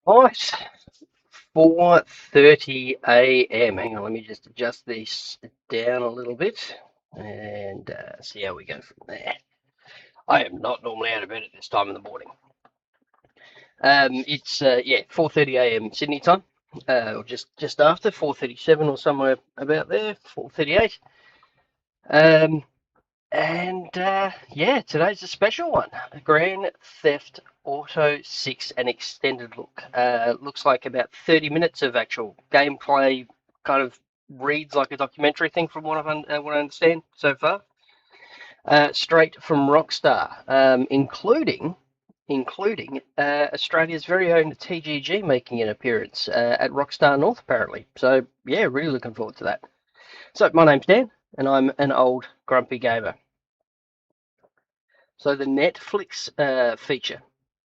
Right, 4:30 a.m. Hang on, let me just adjust this down a little bit and see how we go from there. I am not normally out of bed at this time in the morning. It's yeah, 4:30 a.m. Sydney time, or just after 4:37 or somewhere about there, 4:38. Um, and yeah, today's a special one. Grand Theft Auto 6, an extended look. Looks like about 30 minutes of actual gameplay. Kind of reads like a documentary thing from what I understand so far. Straight from Rockstar, including Australia's very own TGG making an appearance at Rockstar North apparently. So yeah, really looking forward to that. So my name's Dan, and I'm an old grumpy gamer. So the Netflix feature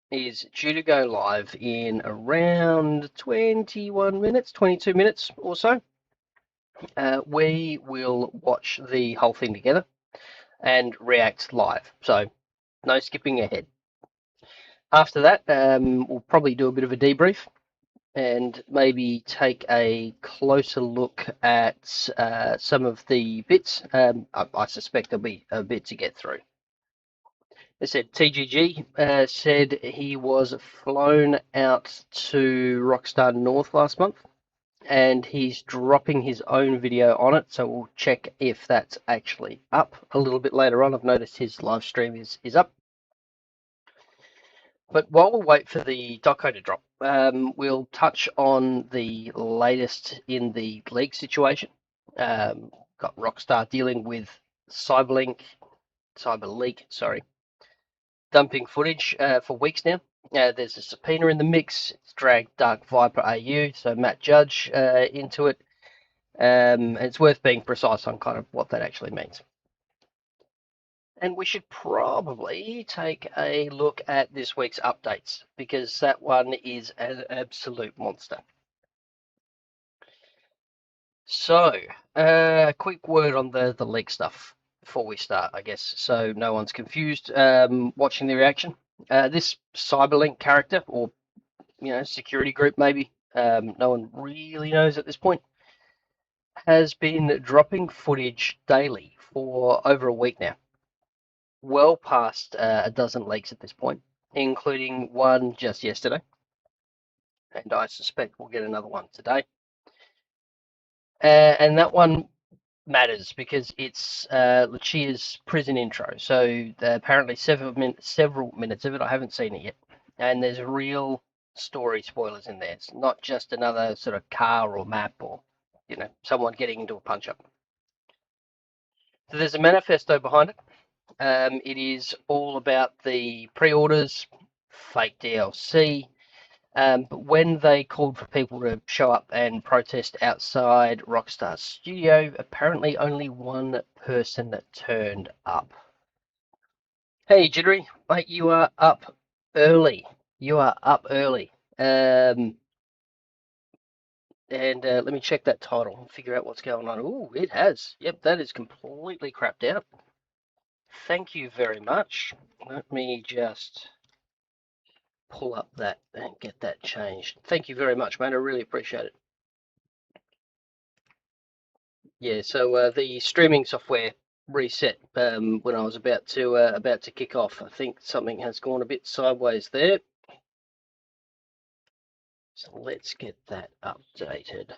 is due to go live in around 21 minutes, 22 minutes or so. We will watch the whole thing together and react live. So no skipping ahead. After that, we'll probably do a bit of a debrief and maybe take a closer look at some of the bits. I suspect there'll be a bit to get through. They said TGG said he was flown out to Rockstar North last month and he's dropping his own video on it. So we'll check if that's actually up a little bit later on. I've noticed his live stream is up. But while we wait for the doco to drop, we'll touch on the latest in the league situation. Got Rockstar dealing with CyberLink, CyberLeek, sorry, dumping footage for weeks now. There's a subpoena in the mix. It's dragged DarkViperAU, so Matt Judge, into it. And it's worth being precise on kind of what that actually means. And we should probably take a look at this week's updates because that one is an absolute monster. So, quick word on the leak stuff before we start, I guess, so no one's confused watching the reaction. This CyberLink character, or security group maybe, no one really knows at this point, has been dropping footage daily for over a week now. Well past a dozen leaks at this point, including one just yesterday, and I suspect we'll get another one today. And that one matters because it's Lucia's prison intro. So apparently several minutes of it. I haven't seen it yet, and there's real story spoilers in there. It's not just another sort of car or map or someone getting into a punch up. So there's a manifesto behind it. It is all about the pre-orders, fake DLC. But when they called for people to show up and protest outside Rockstar's studio, apparently only one person turned up. Hey, Jittery, mate, you are up early. You are up early. And let me check that title and figure out what's going on. Ooh, it has. Yep, that is completely crapped out. Thank you very much. Let me just pull up that and get that changed. Thank you very much, mate. I really appreciate it. Yeah, so the streaming software reset when I was about to kick off. I think something has gone a bit sideways there. So let's get that updated.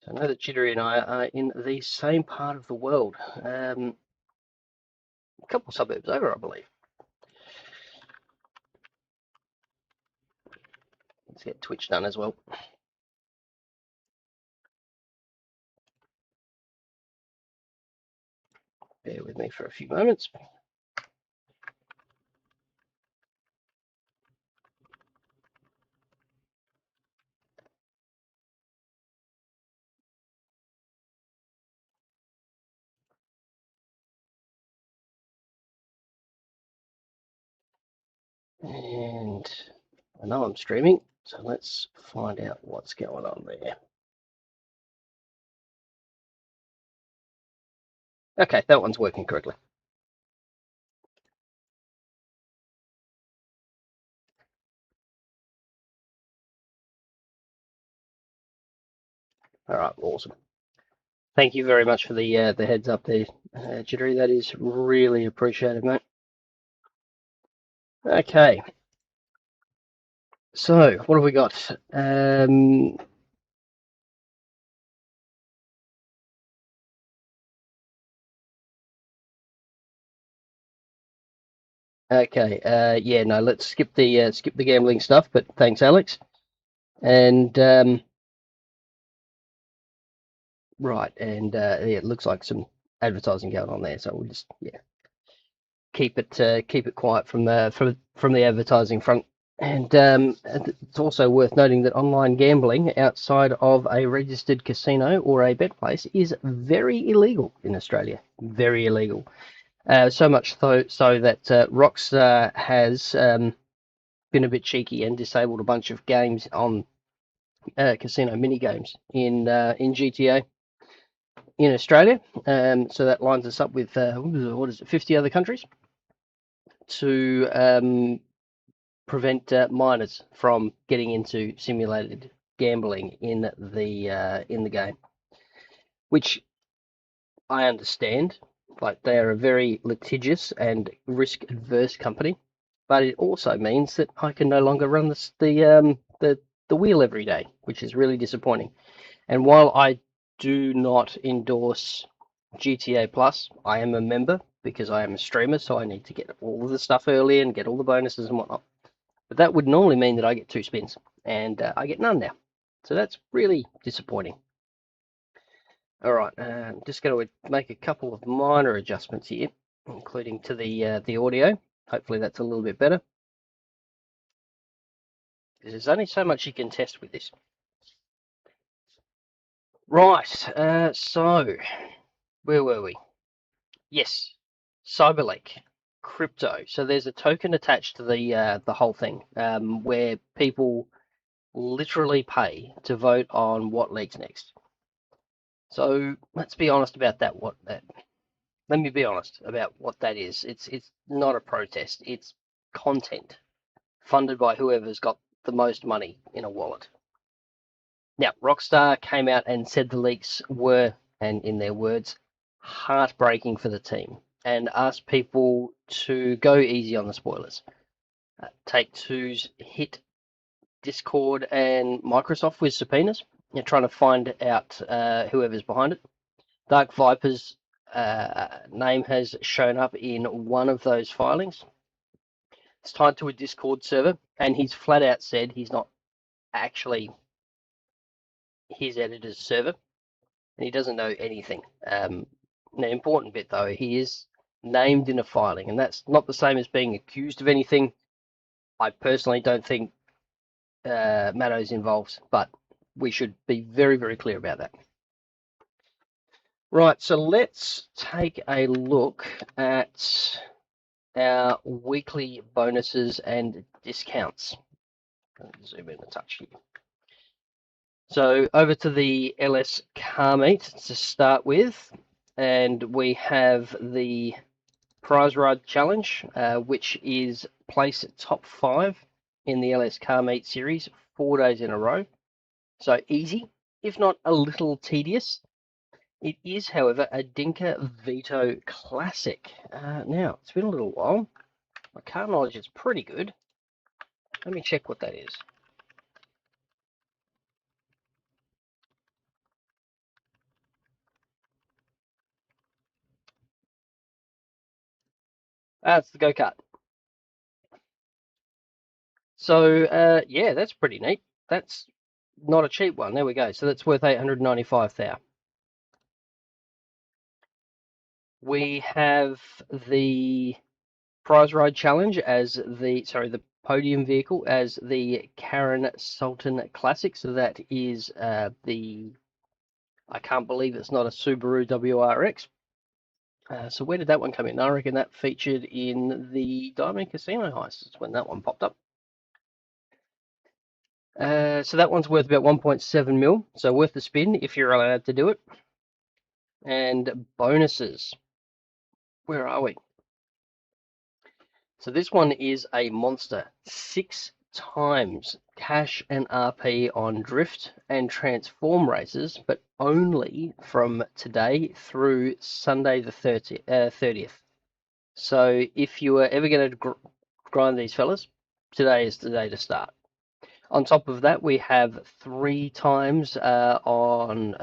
So I know that Jittery and I are in the same part of the world, a couple of suburbs over, I believe. Let's get Twitch done as well. Bear with me for a few moments. And I know I'm streaming, so let's find out what's going on there. Okay, that one's working correctly. All right, awesome. Thank you very much for the heads up there, Jittery. That is really appreciated, mate. Okay, so what have we got? Okay, yeah, no, let's skip the gambling stuff. But thanks, Alex. And right, and yeah, it looks like some advertising going on there, so we'll just keep it quiet from the advertising front. And it's also worth noting that online gambling outside of a registered casino or a bet place is very illegal in Australia. Very illegal. So much so that Rockstar has been a bit cheeky and disabled a bunch of games on casino mini games in GTA in Australia. So that lines us up with what is it, 50 other countries to prevent minors from getting into simulated gambling in the game, which I understand. Like, they are a very litigious and risk-adverse company, but it also means that I can no longer run the wheel every day, which is really disappointing. And while I do not endorse GTA Plus, I am a member because I am a streamer, so I need to get all of the stuff early and get all the bonuses and whatnot. But that would normally mean that I get 2 spins, and I get none now. So that's really disappointing. All right, I'm just going to make a couple of minor adjustments here, including to the audio. Hopefully that's a little bit better, because there's only so much you can test with this. Right, so where were we? Yes, CyberLeek, crypto. So there's a token attached to the whole thing, where people literally pay to vote on what leaks next. So let's be honest about that. Let me be honest about what that is. It's not a protest. It's content funded by whoever's got the most money in a wallet. Now, Rockstar came out and said the leaks were, and in their words, heartbreaking for the team, and asked people to go easy on the spoilers. Take-Two's hit Discord and Microsoft with subpoenas. They're trying to find out whoever's behind it. Dark Viper's name has shown up in one of those filings. It's tied to a Discord server, and he's flat out said he's not actually his editor's server, and he doesn't know anything. The important bit, though, he is named in a filing, and that's not the same as being accused of anything. I personally don't think Matto's involved, but we should be very, very clear about that. Right, so let's take a look at our weekly bonuses and discounts. Zoom in a touch here. So over to the LS car meet to start with, and we have the prize ride challenge, which is place top 5 in the LS car meet series 4 days in a row. So easy, if not a little tedious. It is, however, a Dinka Veto Classic. Now, it's been a little while. My car knowledge is pretty good. Let me check what that is. It's the go-kart. So, yeah, that's pretty neat. That's not a cheap one. There we go. So that's worth 895,000. We have the prize ride challenge as the podium vehicle as the Karen Sultan Classic. So that is I can't believe it's not a Subaru WRX. So where did that one come in? I reckon that featured in the Diamond Casino heist. That's when that one popped up. So that one's worth about 1.7 mil. So worth the spin if you're allowed to do it. And bonuses. where are we? So this one is a monster. 6 times cash and RP on drift and transform races, but only from today through Sunday the 30th. So if you are ever going to grind these fellas, today is the day to start. On top of that, we have 3 times on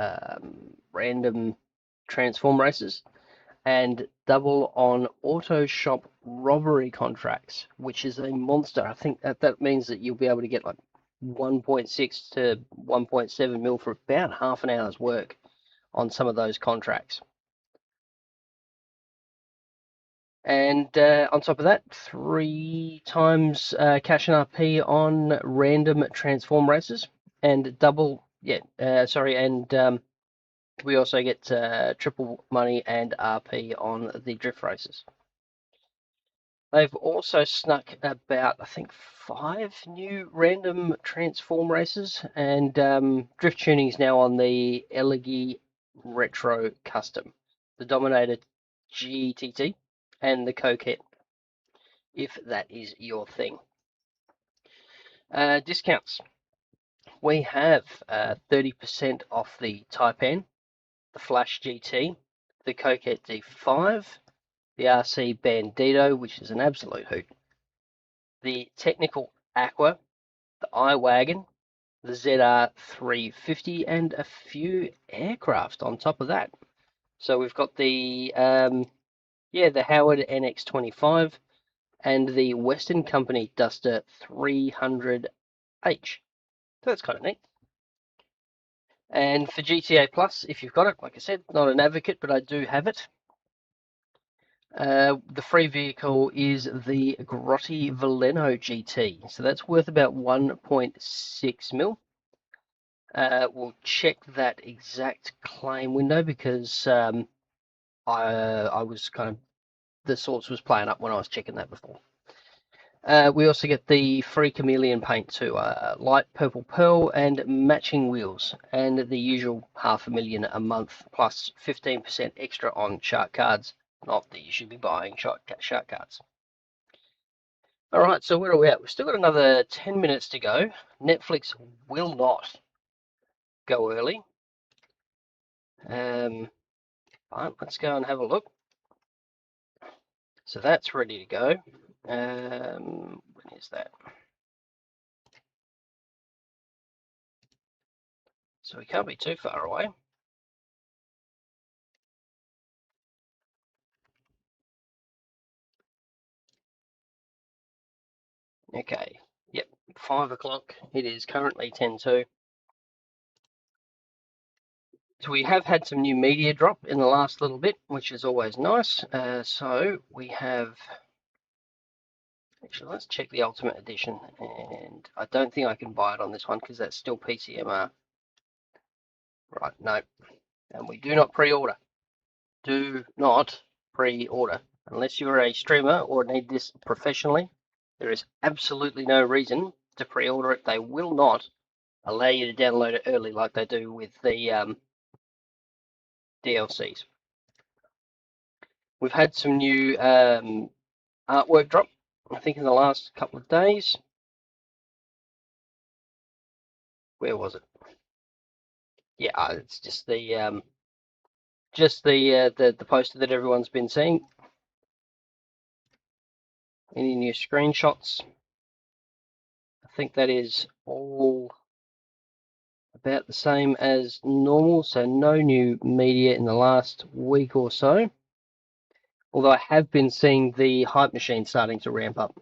random transform races and double on auto shop robbery contracts, which is a monster. I think that means that you'll be able to get like 1.6 to 1.7 mil for about half an hour's work on some of those contracts. And on top of that, 3 times cash and RP on random transform races and double, and we also get triple money and RP on the drift races. They've also snuck about, I think, 5 new random transform races, and drift tuning is now on the Elegy Retro Custom, the Dominator GTT, and the Coquette, if that is your thing. Discounts. We have 30% off the Taipan, the Flash GT, the Coquette D5, the RC Bandito, which is an absolute hoot, the Technical Aqua, the iWagon, the ZR350, and a few aircraft on top of that. So we've got the Howard NX25 and the Western Company Duster 300H. So that's kind of neat. And for GTA Plus, if you've got it, like I said, not an advocate, but I do have it. The free vehicle is the Grotti Veleno GT, so that's worth about 1.6 mil. We'll check that exact claim window because I was kind of, the source was playing up when I was checking that before. We also get the free chameleon paint too, light purple pearl and matching wheels, and the usual $500,000 a month plus 15% extra on shark cards. Not that you should be buying shark cards. All right, so where are we at? We've still got another 10 minutes to go. Netflix will not go early. Fine, let's go and have a look. So that's ready to go. When is that? So we can't be too far away. Okay, yep, 5 o'clock. It is currently 10:02. So we have had some new media drop in the last little bit, which is always nice. So we have, actually, let's check the Ultimate Edition, and I don't think I can buy it on this one because that's still PCMR. Right, no, and we do not pre-order. Do not pre-order unless you're a streamer or need this professionally. There is absolutely no reason to pre-order it. They will not allow you to download it early like they do with the DLCs. We've had some new artwork drop, I think, in the last couple of days. Where was it? Yeah, it's just the poster that everyone's been seeing. Any new screenshots? I think that is all about the same as normal, so no new media in the last week or so. Although I have been seeing the hype machine starting to ramp up.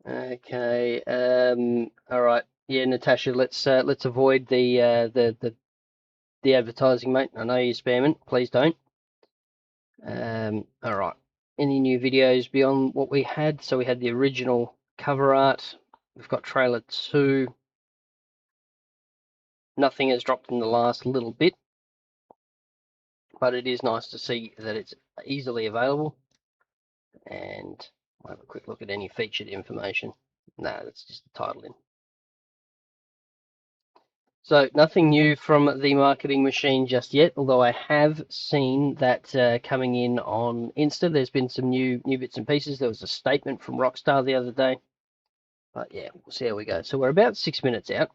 Okay. All right. Yeah, Natasha. Let's avoid the advertising, mate. I know you're spamming. Please don't. All right. Any new videos beyond what we had? So we had the original cover art. We've got trailer 2. Nothing has dropped in the last little bit, but it is nice to see that it's easily available. And I'll have a quick look at any featured information. No, that's just the title in. So nothing new from the marketing machine just yet, although I have seen that coming in on Insta. There's been some new bits and pieces. There was a statement from Rockstar the other day. But yeah, we'll see how we go. So we're about 6 minutes out.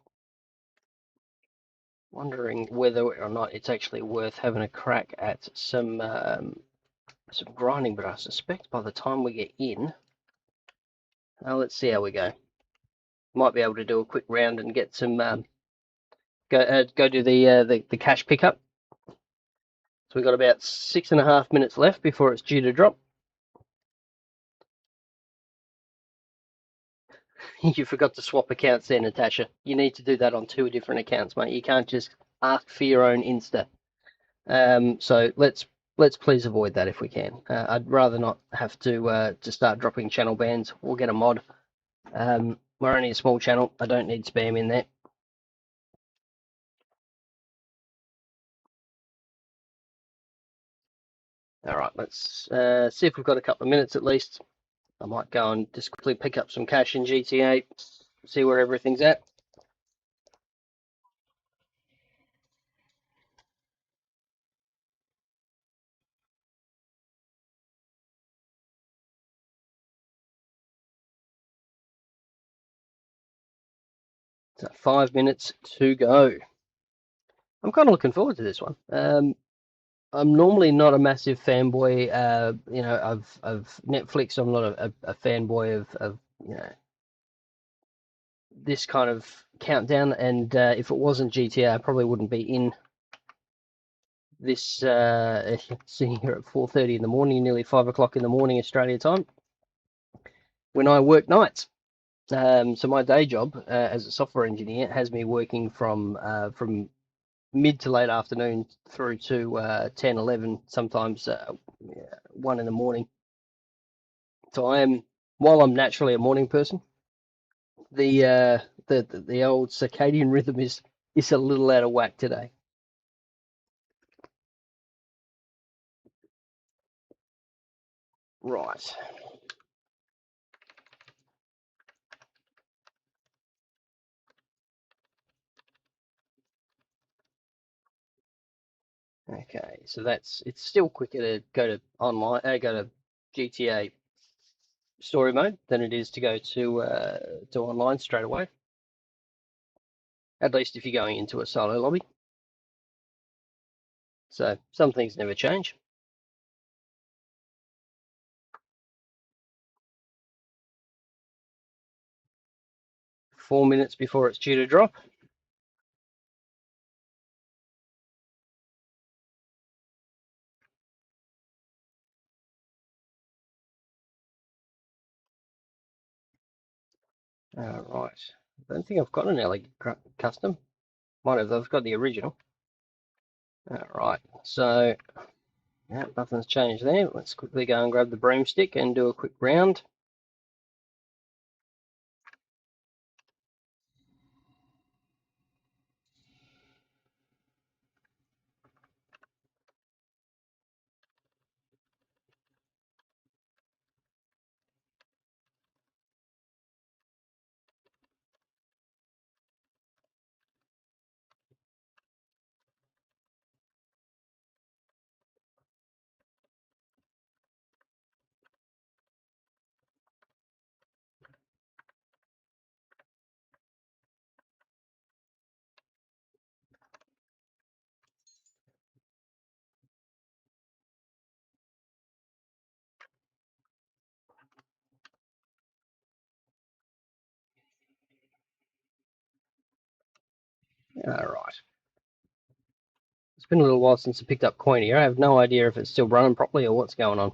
Wondering whether or not it's actually worth having a crack at some grinding, but I suspect by the time we get in, let's see how we go. Might be able to do a quick round and get some go do the cash pickup. So we've got about 6.5 minutes left before it's due to drop. You forgot to swap accounts there, Natasha. You need to do that on 2 different accounts, mate. You can't just ask for your own Insta. So let's please avoid that if we can. I'd rather not have to start dropping channel bans. We'll get a mod. We're only a small channel. I don't need spam in there. All right, let's see if we've got a couple of minutes at least. I might go and just quickly pick up some cash in GTA, see where everything's at. So 5 minutes to go. I'm kind of looking forward to this one. I'm normally not a massive fanboy, of Netflix. I'm not a fanboy of this kind of countdown. And if it wasn't GTA, I probably wouldn't be in this. Sitting here at 4:30 in the morning, nearly 5 o'clock in the morning Australia time, when I work nights. So my day job as a software engineer has me working from mid to late afternoon through to 10, 11, sometimes 1 in the morning. So while I'm naturally a morning person, the old circadian rhythm is a little out of whack today. Right. Okay, so it's still quicker to go to online, go to GTA story mode than it is to go to online straight away. At least if you're going into a solo lobby. So some things never change. 4 minutes before it's due to drop. Right. I don't think I've got an LA custom. Might have. I've got the original. Right. So, yeah, nothing's changed there. Let's quickly go and grab the broomstick and do a quick round. All right. It's been a little while since I picked up coin here. I have no idea if it's still running properly or what's going on.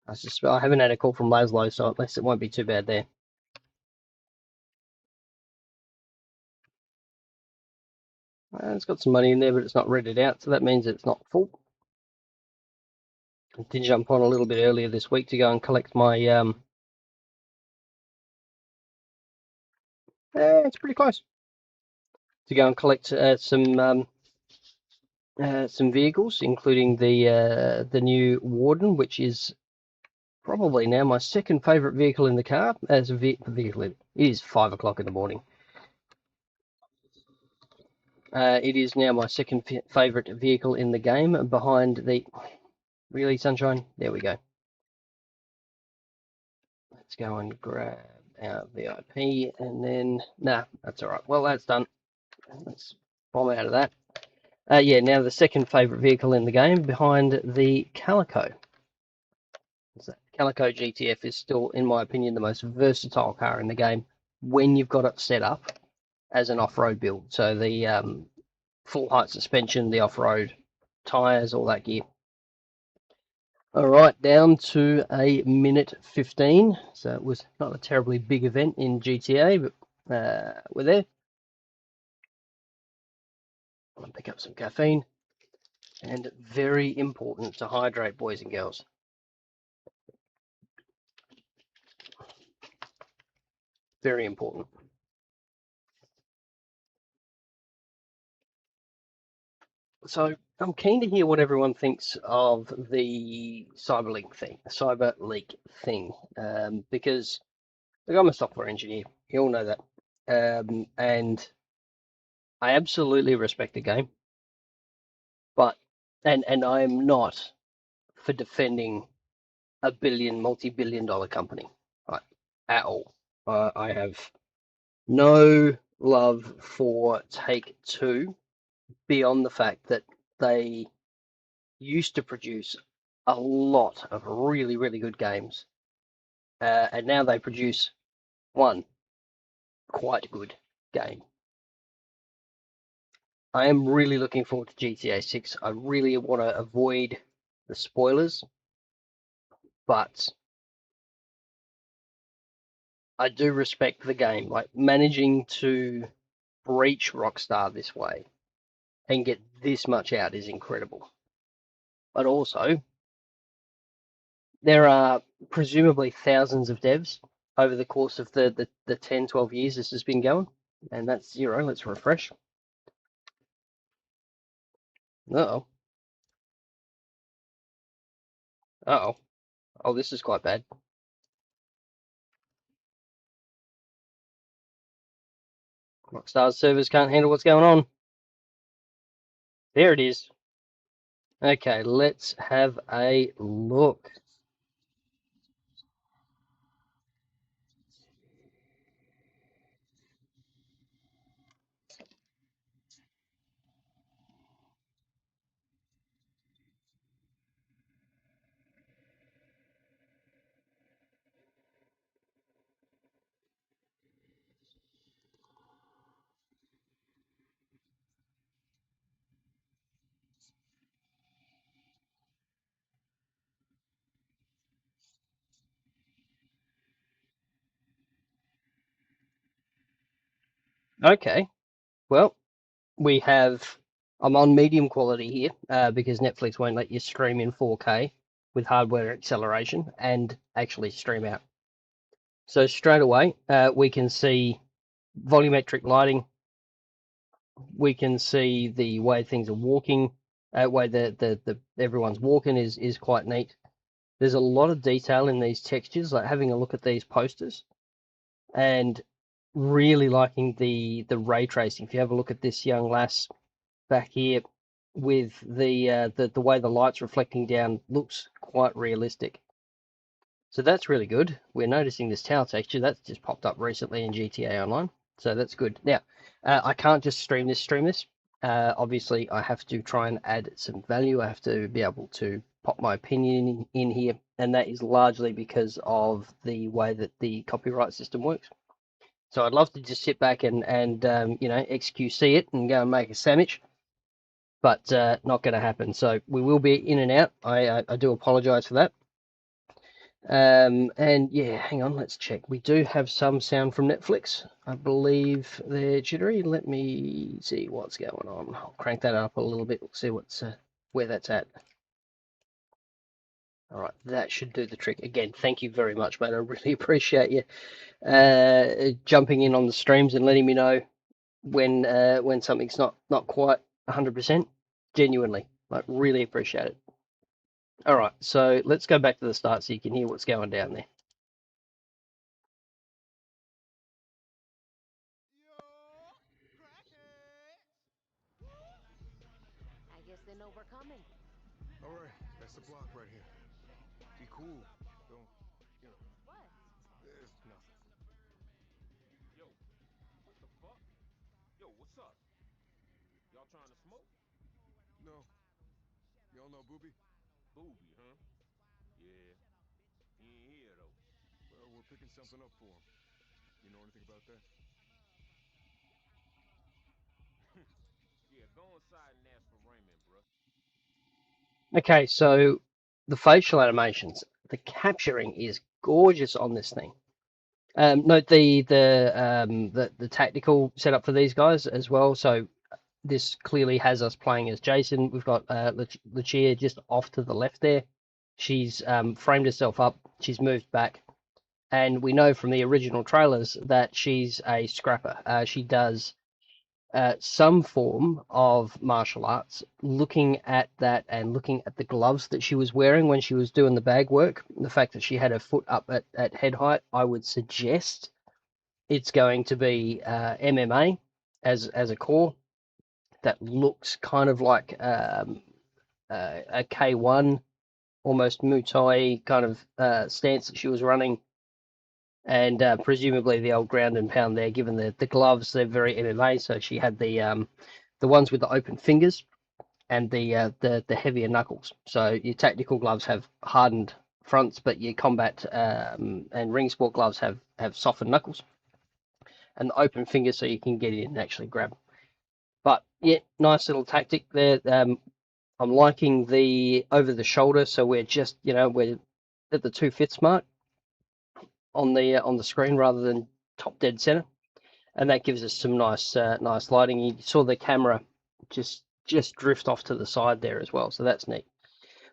I haven't had a call from Laszlo, so at least it won't be too bad there. It's got some money in there, but it's not redded out, so that means it's not full. I did jump on a little bit earlier this week to go and collect my. It's pretty close. to go and collect some vehicles, including the new Warden, which is probably now my second favourite vehicle in the car. As a vehicle, it is 5 o'clock in the morning. It is now my second favourite vehicle in the game, behind the... Really, Sunshine? There we go. Let's go and grab our VIP, and then... Nah, that's alright. Well, that's done. Let's bomb out of that. Yeah, now the second favourite vehicle in the game, behind the Calico. The Calico GTF is still, in my opinion, the most versatile car in the game when you've got it set up as an off-road build. So the full height suspension, the off-road tyres, all that gear. All right, down to a minute 15. So it was not a terribly big event in GTA, but we're there. I'm gonna pick up some caffeine, and very important to hydrate, boys and girls. Very important. So I'm keen to hear what everyone thinks of the CyberLeek thing, because look, I'm a software engineer. You all know that, and I absolutely respect the game, but and I am not for defending a multi-billion-dollar company, right, at all. I have no love for Take-Two beyond the fact that they used to produce a lot of really, really good games, and now they produce one quite good game. I am really looking forward to GTA 6. I really want to avoid the spoilers, but I do respect the game. Like, managing to breach Rockstar this way and get this much out is incredible. But also, there are presumably thousands of devs over the course of the 10, 12 years this has been going, and that's 0. Let's refresh. Uh-oh. Uh-oh. Oh, this is quite bad. Rockstar's servers can't handle what's going on. There it is. Okay, let's have a look. Okay, well, we have... I'm on medium quality here because Netflix won't let you stream in 4K with hardware acceleration and actually stream out. So straight away, we can see volumetric lighting. We can see the way things are walking, way the everyone's walking is quite neat. There's a lot of detail in these textures, like having a look at these posters, and really liking the ray tracing. If you have a look at this young lass back here with the way the light's reflecting down, looks quite realistic. So that's really good. We're noticing this tower texture that's just popped up recently in GTA Online, so that's good. Now, I can't just stream this. Obviously, I have to try and add some value. I have to be able to pop my opinion in here, and that is largely because of the way that the copyright system works. So I'd love to just sit back and XQC it and go and make a sandwich, but not going to happen. So we will be in and out. I do apologise for that. And yeah, hang on, let's check. We do have some sound from Netflix. I believe they're jittery. Let me see what's going on. I'll crank that up a little bit. See what's where that's at. All right, that should do the trick. Again, thank you very much, mate. I really appreciate you jumping in on the streams and letting me know when something's not quite 100%. Genuinely, like really appreciate it. All right, so let's go back to the start so you can hear what's going down there. I guess they know we're coming. All right, that's the block right here. Be cool. Don't, you know. What? It's nothing. Yo, what the fuck? Yo, what's up? Y'all trying to smoke? No. Y'all know Booby? Booby, huh? Yeah. He ain't here, though. Well, we're picking something up for him. You know anything about that? Yeah, go inside and ask for Raymond, bruh. Okay, so the facial animations, the capturing is gorgeous on this thing. Note the tactical setup for these guys as well. So this clearly has us playing as Jason. We've got Lucia just off to the left there. She's framed herself up. She's moved back, and we know from the original trailers that she's a scrapper. She does some form of martial arts. Looking at that and looking at the gloves that she was wearing when she was doing the bag work, the fact that she had her foot up at head height, I would suggest it's going to be MMA as a core. That looks kind of like a K1, almost Muay Thai kind of stance that she was running, and presumably the old ground and pound there. Given the gloves, they're very MMA, so she had the ones with the open fingers and the heavier knuckles. So your tactical gloves have hardened fronts, but your combat and ring sport gloves have softened knuckles and the open fingers, so you can get in and actually grab. But yeah, nice little tactic there. I'm liking the over the shoulder, so we're just we're at the 2/5 mark on the screen rather than top dead center, and that gives us some nice lighting. You saw the camera just drift off to the side there as well, so that's neat.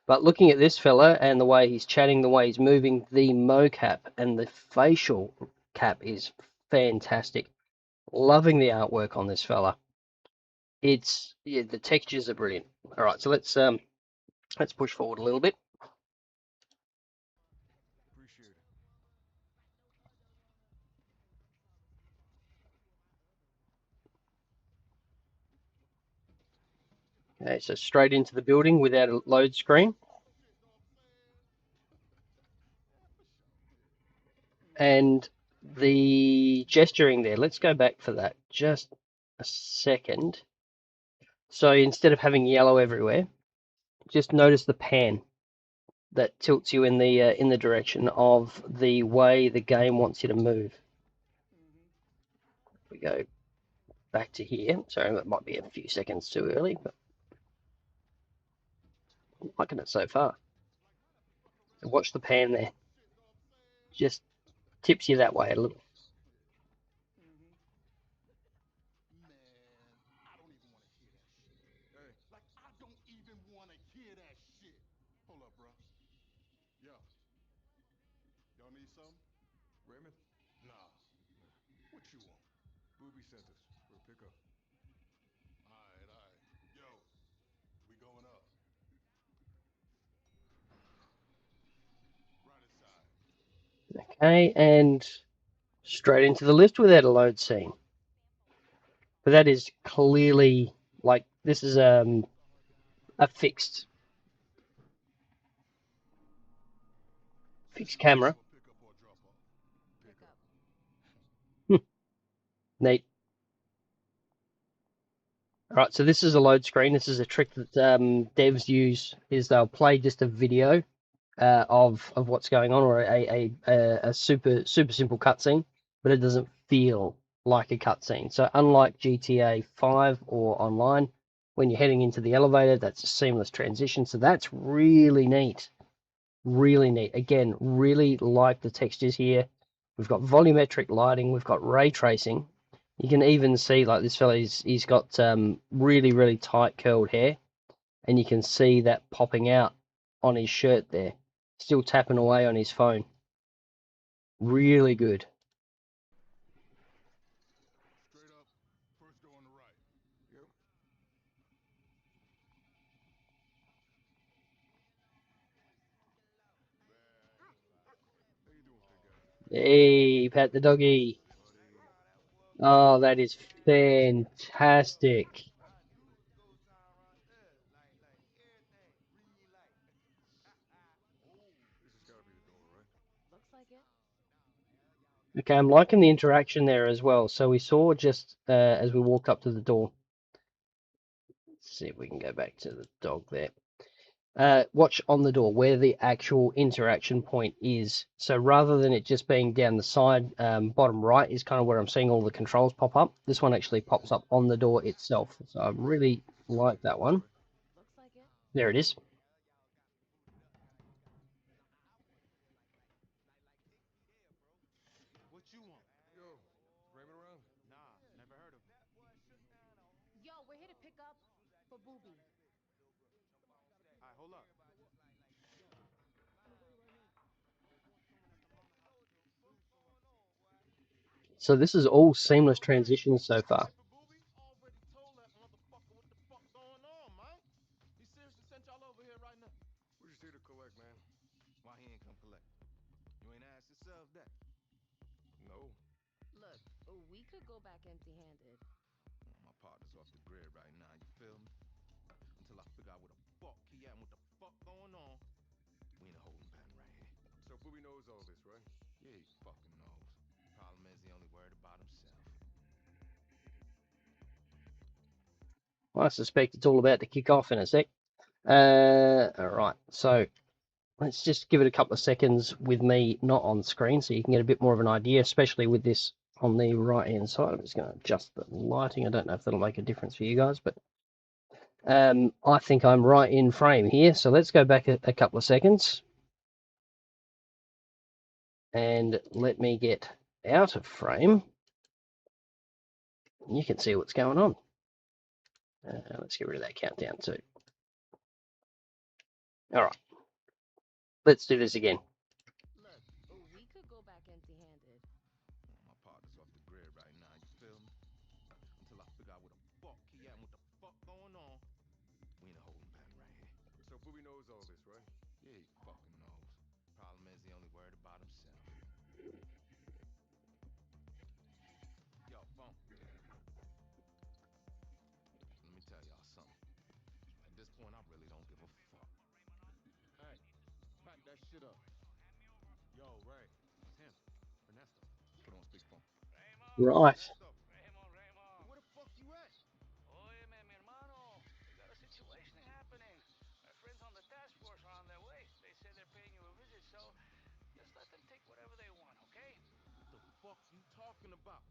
But looking at this fella and the way he's chatting, the way he's moving, the mocap and the facial cap is fantastic. Loving the artwork on this fella. It's the textures are brilliant. All right, so let's push forward a little bit. Appreciate it. Okay, so straight into the building without a load screen. And the gesturing there, let's go back for that just a second. So instead of having yellow everywhere, just notice the pan that tilts you in the direction of the way the game wants you to move. We go back to here. Sorry, that might be a few seconds too early, but I'm liking it so far. So watch the pan there. Just tips you that way a little. Hey. Like, I don't even want to hear that shit. Hold up, bro. Yo. Y'all need something? Raymond? Nah. What you want? Booby sent us for a pickup. Alright. Yo, we going up. Right inside. Okay, and straight into the lift without a load scene. But that is clearly like this is a fixed camera. For pickup or drop off. Pick up. Neat. All right, so this is a load screen. This is a trick that devs use. Is they'll play just a video of what's going on, or a super simple cutscene, but it doesn't feel like a cutscene. So unlike GTA 5 or Online, when you're heading into the elevator, that's a seamless transition. So that's really neat. Really neat. Again, really like the textures here. We've got volumetric lighting. We've got ray tracing. You can even see like this fella, he's got really tight curled hair, and you can see that popping out on his shirt there. Still tapping away on his phone. Really good. Straight up. First Hey, pat the doggy. Oh, that is fantastic. This has got to be the door, right? Looks like it. Okay, I'm liking the interaction there as well. So we saw just as we walked up to the door. Let's see if we can go back to the dog there. Watch on the door where the actual interaction point is. So rather than it just being down the side, bottom right is kind of where I'm seeing all the controls pop up. This one actually pops up on the door itself. So I really like that one. Looks like it. There it is. What you want? Yo, Raymond around? Nah, never heard of him. Yo, we're here to pick up for Booby. Alright, hold up. So this is all seamless transitions so far. Booby already told that motherfucker what the fuck going on, man. He seriously sent y'all over here right now. We're just here to collect, man. Why he ain't come collect? You ain't asked yourself that. No. Look, we could go back empty-handed. My partner's off the grid right now, you feel me? Until I figure out where the fuck he at and what the fuck going on, we in a holding pattern right here. So Booby knows all this, right? Yeah, he fucking knows. Problem is he only worried about himself. I suspect it's all about to kick off in a sec. Alright, so let's just give it a couple of seconds with me not on screen so you can get a bit more of an idea, especially with this on the right hand side. I'm just going to adjust the lighting. I don't know if that'll make a difference for you guys, but I think I'm right in frame here. So let's go back a couple of seconds and let me get out of frame. You can see what's going on. Let's get rid of that countdown too. All right, let's do this again. Look, we could go back empty-handed. My partner's off the grid right now, you feel me? Until I figure out where the fuck he at and what the fuck going on, we in a holding pattern right here. So Booby knows all this, right? Yeah, he fucking knows. Problem is he only worried about himself. Yo, phone. Let me tell y'all something. At this point, I really don't give a fuck. Hey, pack that shit up. Yo, Ray. It's him. Ernesto. Put on speakerphone. Right. Ernesto. Where the fuck you at? Óyeme, mi hermano, we got a situation happening. My friends on the task force are on their way. They say they're paying you a visit, so just let them take whatever they want, okay? What the fuck you talking about?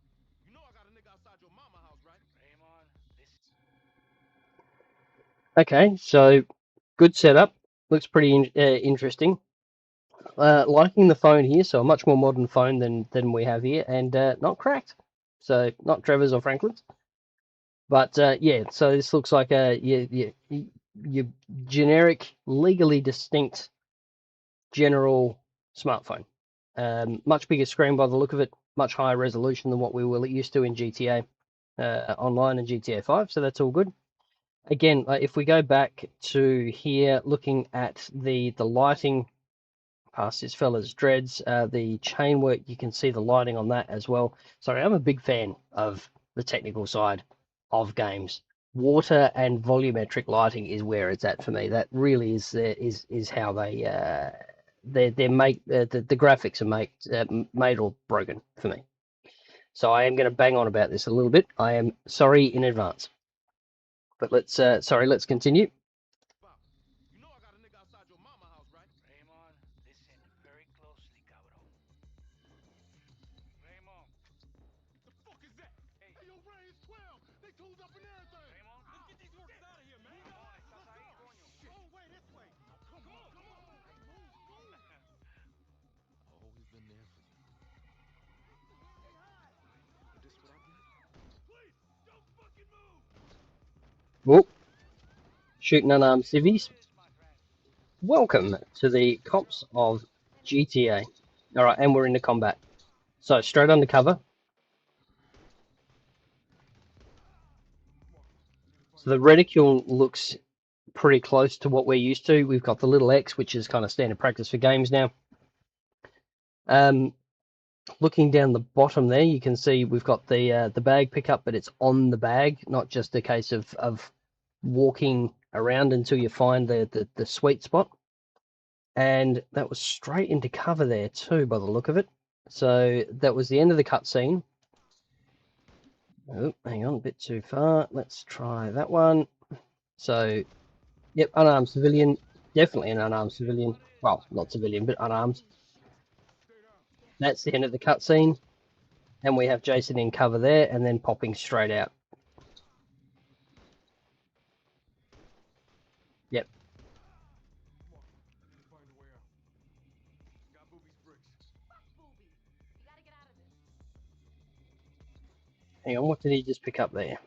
You know I got a nigga outside your mama house, right? Raymond, this Okay, so good setup. Looks pretty interesting. Liking the phone here, so a much more modern phone than we have here, and not cracked. So not Trevor's or Franklin's. But yeah, so this looks like your generic, legally distinct general smartphone. Much bigger screen by the look of it, much higher resolution than what we were used to in GTA Online and GTA 5, so that's all good. Again, if we go back to here, looking at the lighting past this fella's dreads, the chain work, you can see the lighting on that as well. Sorry, I'm a big fan of the technical side of games. Water and volumetric lighting is where it's at for me. That really is how they make the graphics are made or broken for me. So I am going to bang on about this a little bit. I am sorry in advance. But let's continue. You know I got a nigga outside your mama house, right? Raymond, listen very closely, cabrón. Raymond, The fuck is that? hey, Hey, yo, Ray, it's 12. They tuned up and everything. Raymond. Let's get these workers out of here, man. Ramón, estás ahí, coño. Oh, way, this way. Oh, come on, come on. Move, move. I've always been there for you. But this what I get? Please, don't fucking move. Whoop. Shooting unarmed civvies. This, my friend. Welcome to the cops of GTA. All right, and we're into combat. So straight undercover. So the reticule looks pretty close to what we're used to. We've got the little X, which is kind of standard practice for games now. Looking down the bottom there, you can see we've got the bag pickup, but it's on the bag, not just a case of walking around until you find the sweet spot. And that was straight into cover there too, by the look of it. So that was the end of the cutscene. Oh, hang on, a bit too far. Let's try that one. So, yep, unarmed civilian. Definitely an unarmed civilian. Well, not civilian, but unarmed. That's the end of the cutscene. And we have Jason in cover there and then popping straight out. Yep. Find a way out. Got boobies bricks. Fuck Booby. You gotta get out of this. Hang on, what did he just pick up there?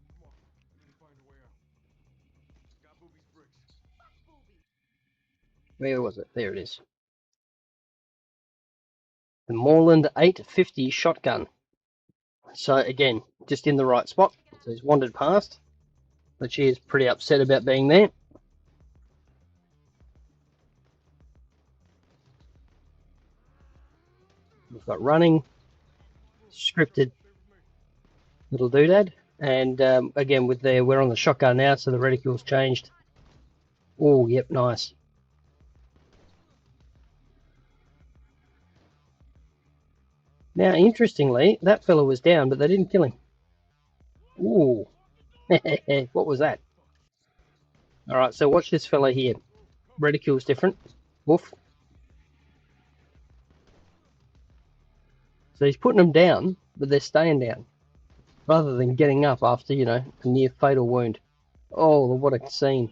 Come on. I need to find a way out. Got boobies bricks. Fuck Booby. Where was it? There it is. The Moreland 850 shotgun. So again, just in the right spot. So he's wandered past, but she is pretty upset about being there. We've got running, scripted little doodad, and again with we're on the shotgun now, so the reticule's changed. Oh, yep, nice. Now, interestingly, that fella was down, but they didn't kill him. Ooh, what was that? All right, so watch this fella here. Reticule's different. Woof. So he's putting them down, but they're staying down, rather than getting up after, you know, a near fatal wound. Oh, what a scene.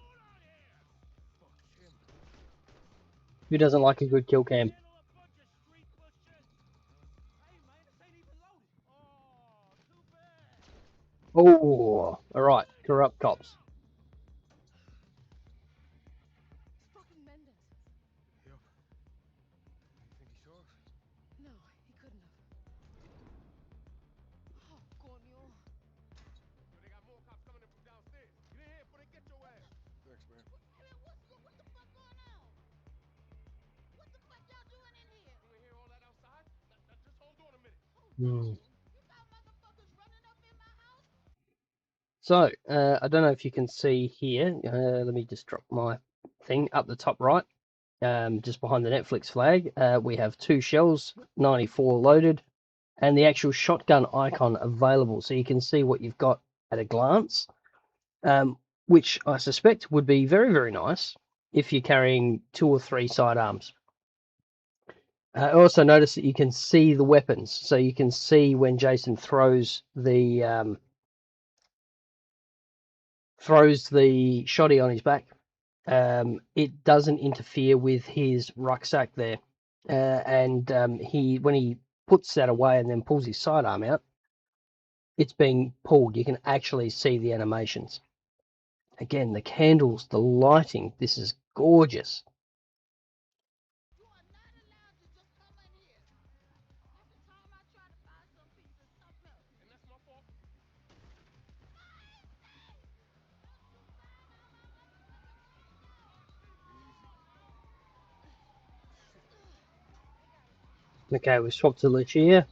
Who doesn't like a good kill cam? Oh, alright, corrupt cops. It's fucking Mendes. Yep. You think he saw us? No, he couldn't have. Oh, coño. Yo, they got more cops coming in from downstairs. Get in here before they get your ass. Thanks, man. Hey, man, what the fuck going on? What the fuck y'all doing in here? You ain't hear all that outside? Just hold on a minute. Hmm. You got motherfuckers running up in my house? So, I don't know if you can see here. Let me just drop my thing up the top right. Just behind the Netflix flag, we have 2 shells, 94 loaded, and the actual shotgun icon available. So you can see what you've got at a glance, which I suspect would be very, very nice if you're carrying 2 or 3 sidearms. I also notice that you can see the weapons, so you can see when Jason throws the shotty on his back. It doesn't interfere with his rucksack there, and when he puts that away and then pulls his sidearm out, it's being pulled. You can actually see the animations. Again, the candles, the lighting. This is gorgeous. You are not allowed to just come in here. Every time I try to buy some piece of something else. And that's my fault. Okay, we swapped to Lucia.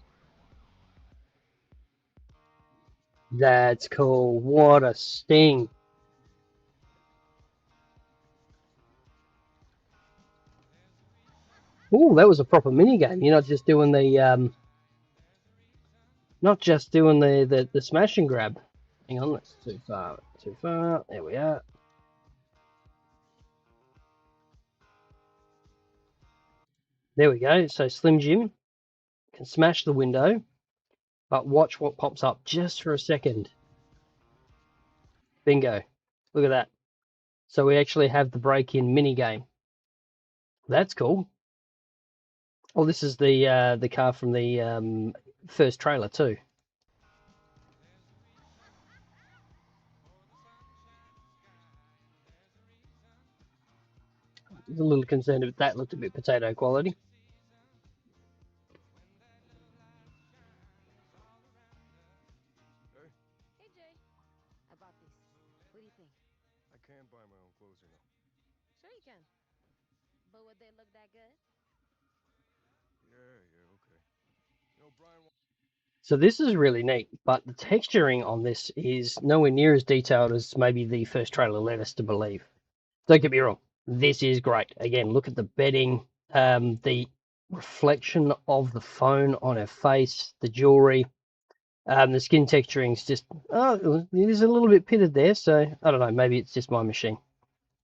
That's cool. What a sting. Oh, that was a proper mini game. You're not just doing the the smash and grab. Hang on, that's too far. Too far. There we are. There we go. So Slim Jim can smash the window, but watch what pops up just for a second. Bingo. Look at that. So we actually have the break-in mini game. That's cool. Oh, this is the car from the first trailer too. I was a little concerned if that looked a bit potato quality. Hey, Jay. I bought these. What do you think? I can buy my own clothes, you know. Sure you can. But would they look that good? Yeah, okay. You know, Brian. So this is really neat, but the texturing on this is nowhere near as detailed as maybe the first trailer led us to believe. Don't get me wrong, this is great. Again, look at the bedding, the reflection of the phone on her face, the jewelry, the skin texturing is just, oh, it is a little bit pitted there, so I don't know, maybe it's just my machine.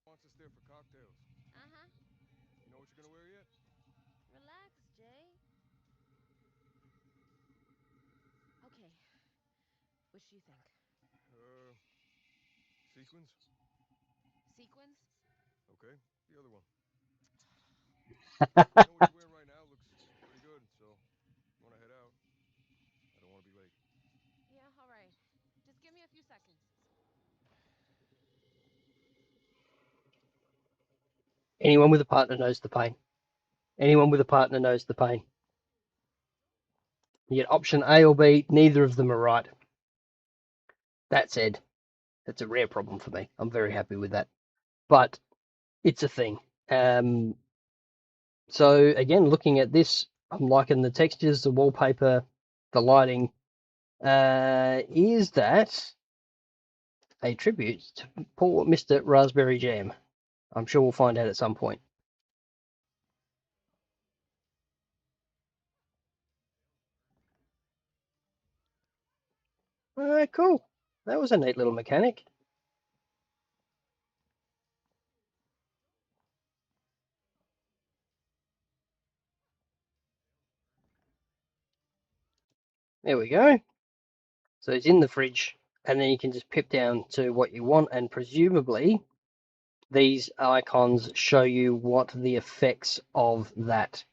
Wants us there for cocktails. Uh-huh. You know what you're gonna wear yet? Relax, Jay. Okay. What's she think? Sequins? Sequins? Okay. The other one. You know what you're wearing right now looks pretty good, so you wanna head out? I don't wanna be late. Yeah, all right. Just give me a few seconds. Anyone with a partner knows the pain. Anyone with a partner knows the pain. You get option A or B, neither of them are right. That said, that's a rare problem for me. I'm very happy with that. But it's a thing. So again, looking at this, I'm liking the textures, the wallpaper, the lighting. Is that a tribute to poor Mr. Raspberry Jam? I'm sure we'll find out at some point. Cool. That was a neat little mechanic. There we go. So it's in the fridge, and then you can just pip down to what you want, and presumably these icons show you what the effects of that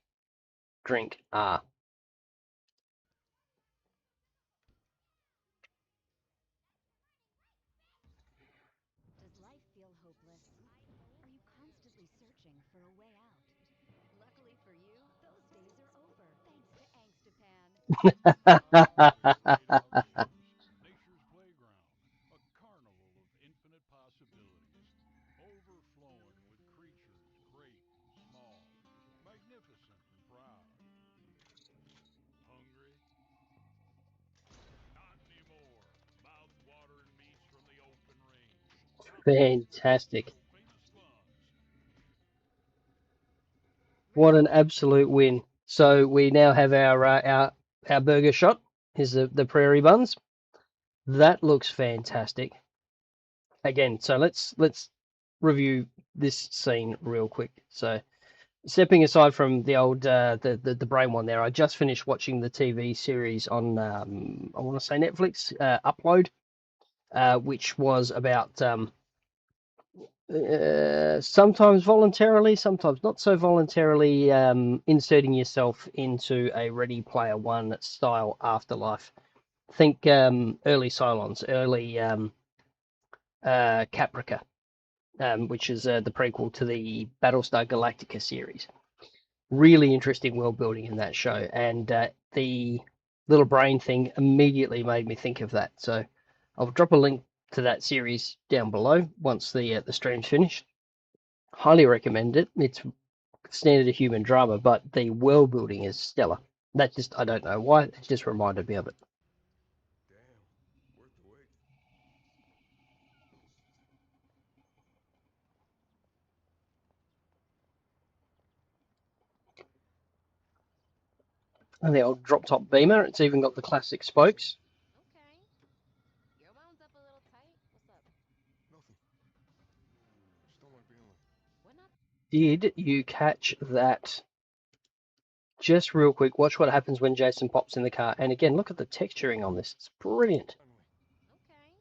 drink are. Does life feel hopeless? Are you constantly searching for a way out? Luckily for you, those days are over, thanks to Angstapan. Nature's playground, a carnival of infinite possibilities, overflowing with creatures great and small, magnificent and proud. Hungry? Not anymore. Mouth-watering meats from the open range, topped with Fantastic. world famous buns. What an absolute win. So we now have our burger shot. Is the prairie buns. That looks fantastic. Again, so let's review this scene real quick. So stepping aside from the old the brain one there, I just finished watching the TV series on I want to say Netflix Upload, which was about sometimes voluntarily, sometimes not so voluntarily, inserting yourself into a Ready Player One style afterlife. Think early Cylons, early Caprica, which is the prequel to the Battlestar Galactica series. Really interesting world building in that show, and the little brain thing immediately made me think of that. So I'll drop a link to that series down below once the stream's finished. Highly recommend it. It's standard human drama, but the world building is stellar. That just, I don't know why, it just reminded me of it. Damn, worth the wait. And the old drop top beamer, it's even got the classic spokes. Okay. Your wound up a little tight. What's up? Nothing. Just don't like being late. We're not. Did you catch that? Just real quick, watch what happens when Jason pops in the car. And again, look at the texturing on this. It's brilliant. Finally. Okay.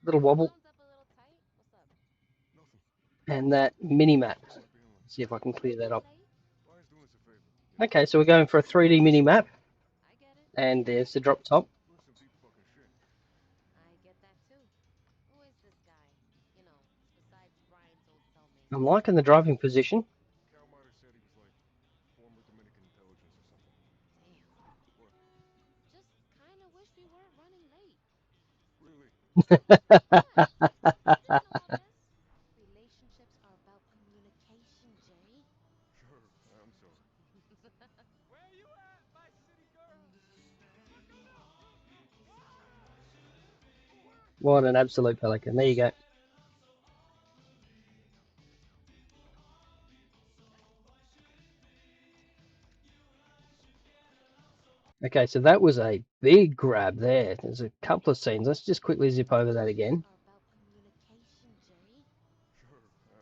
Little Your wobble wound up a little tight. What's up? Nothing. and that mini map. Just don't like being late. See if I can clear that Not up. late. Brian's doing us a favor. You know? Okay, so we're going for a 3D mini map, I get it. and there's the drop top. Doing some deep fucking shit. I get that too. Who is this guy? You know, besides Brian's old cellmate. I'm liking the driving position. Cal Miner said he was like former Dominican intelligence or something. Damn. What? Just kind of wish we weren't running late. Really? What? You didn't know all this? What an absolute pelican. There you go. Okay, so that was a big grab there. There's a couple of scenes. Let's just quickly zip over that again. Are about communication, Jay. Sure, I'm sorry.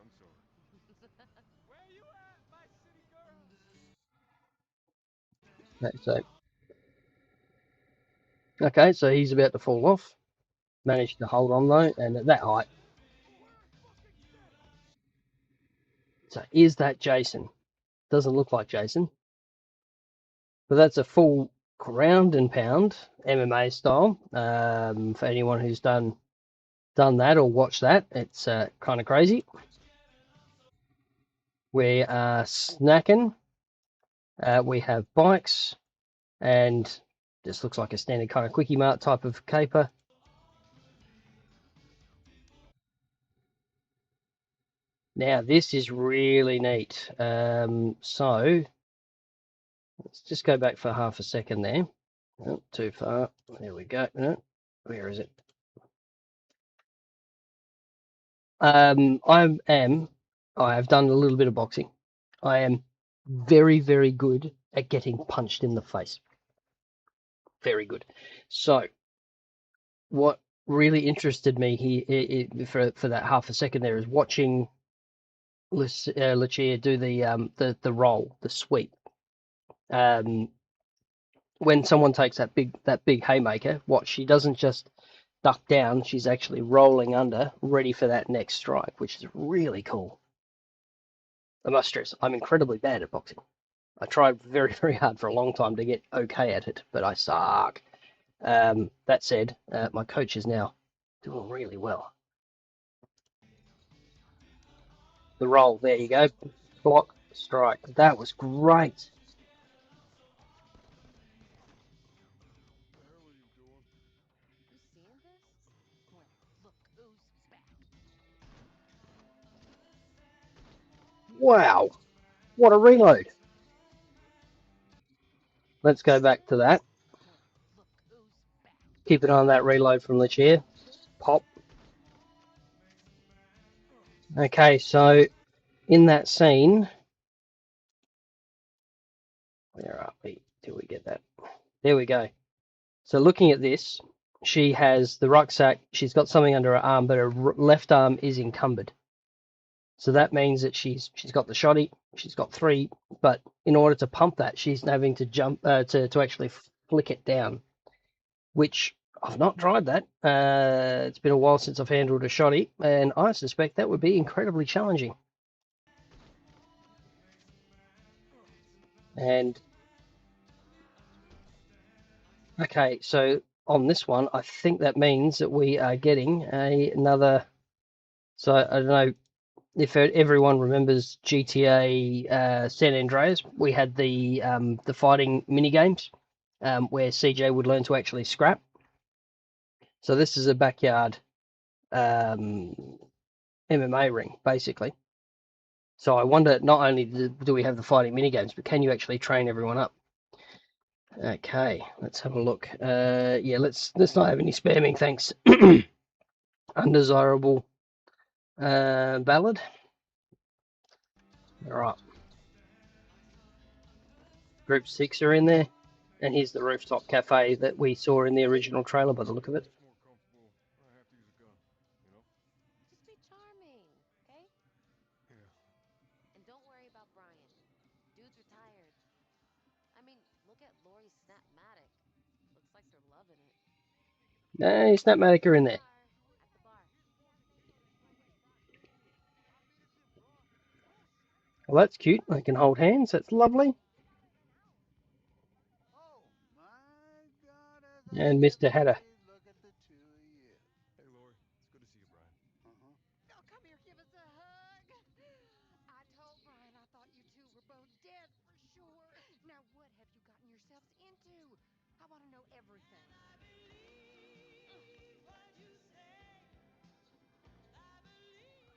Where you at, my city girl? Okay, so he's about to fall off. Managed to hold on though, and at that height. So is that Jason? Doesn't look like Jason. But that's a full ground and pound MMA style. For anyone who's done that or watched that, it's kind of crazy. We are snacking. We have bikes, and this looks like a standard kind of quickie mart type of caper. Now this is really neat. So let's just go back for half a second there. Oh, too far. There we go. No, where is it? I have done a little bit of boxing. I am very, very good at getting punched in the face. Very good. So, what really interested me here for that half a second there is watching Lucia do the roll, the sweep. When someone takes that big haymaker, what she doesn't just duck down, she's actually rolling under, ready for that next strike, which is really cool. I must stress, I'm incredibly bad at boxing. I tried very, very hard for a long time to get okay at it, but I suck. That said, my coach is now doing really well. The roll, there you go. Block, strike. That was great. What the hell are you doing? You seeing this? Well, look who's back. Wow, what a reload. Let's go back to that. Well, look who's back. Keep an eye on that reload from the chair. Pop. Okay, so in that scene, where are we? Till we get that? There we go. So looking at this, she has the rucksack. She's got something under her arm, but her left arm is encumbered. So that means that she's got the shotty. She's got 3, but in order to pump that, she's having to jump to actually flick it down, which I've not tried that. It's been a while since I've handled a shotty, and I suspect that would be incredibly challenging. And okay, so on this one, I think that means that we are getting another. So I don't know if everyone remembers GTA San Andreas. We had the fighting mini games where CJ would learn to actually scrap. So this is a backyard MMA ring, basically. So I wonder, not only do we have the fighting mini games, but can you actually train everyone up? Okay, let's have a look. Yeah, let's not have any spamming, thanks. Undesirable ballad. All right. Group 6 are in there. And here's the rooftop cafe that we saw in the original trailer by the look of it. It's more comfortable. I have to use a gun, you know? Just be charming, okay? Yeah. And don't worry about Brian. Dude's retired. I mean, look at Lori's Snapmatic. Looks like they're loving it. Hey, Snapmatic are in there. At the bar. Well, that's cute. They can hold hands. That's lovely. Oh my God! And Mr. Hatter. Look at the 2 of you. Hey, Lori. It's good to see you, Brian. Uh-huh. Oh, come here, give us a hug. I told Brian I thought you two were both dead for sure. Now what have you gotten yourselves into? I want to know everything. I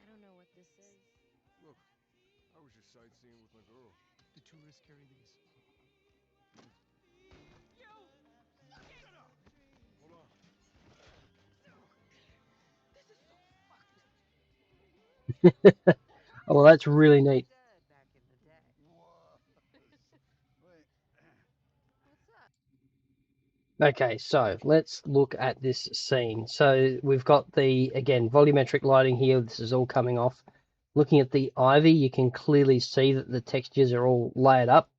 don't know what this is. Look, I was just sightseeing with my girl. Do tourists carry these? Shut up! Hold on. Oh, well, that's really neat. Dead back in the day. Wait. What's up? Okay, so let's look at this scene. So we've got the, again, volumetric lighting here. This is all coming off. Looking at the ivy, you can clearly see that the textures are all layered up.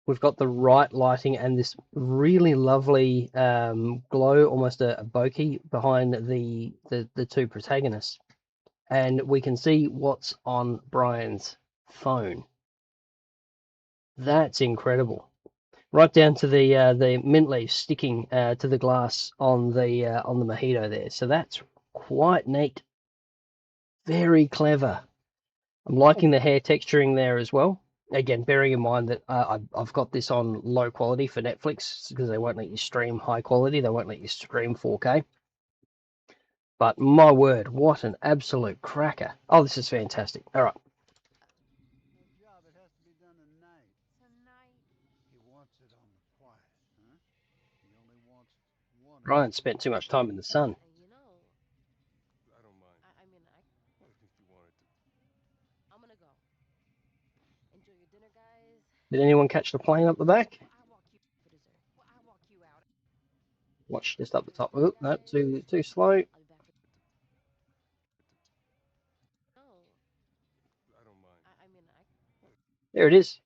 We've got the right lighting and this really lovely glow, almost a bokeh behind the two protagonists. And we can see what's on Brian's phone. That's incredible. Right down to the mint leaf sticking to the glass on the mojito there. So that's quite neat. Very clever. I'm liking the hair texturing there as well. Again, bearing in mind that I've got this on low quality for Netflix because they won't let you stream high quality. They won't let you stream 4K. But my word, what an absolute cracker. Oh, this is fantastic. All right. That job, it has to be done tonight. Tonight. He wants it on the quiet, huh? He only wants one. Brian spent too much time in the sun. You know, I don't mind. I mean, If you wanted to. I'm gonna go. Enjoy your dinner, guys. Did anyone catch the plane up the back? I walk you for dessert. I walk you out. Watch just up the top. Oh, no, too slow. I'll be back for. No, I don't mind. I mean, There it is.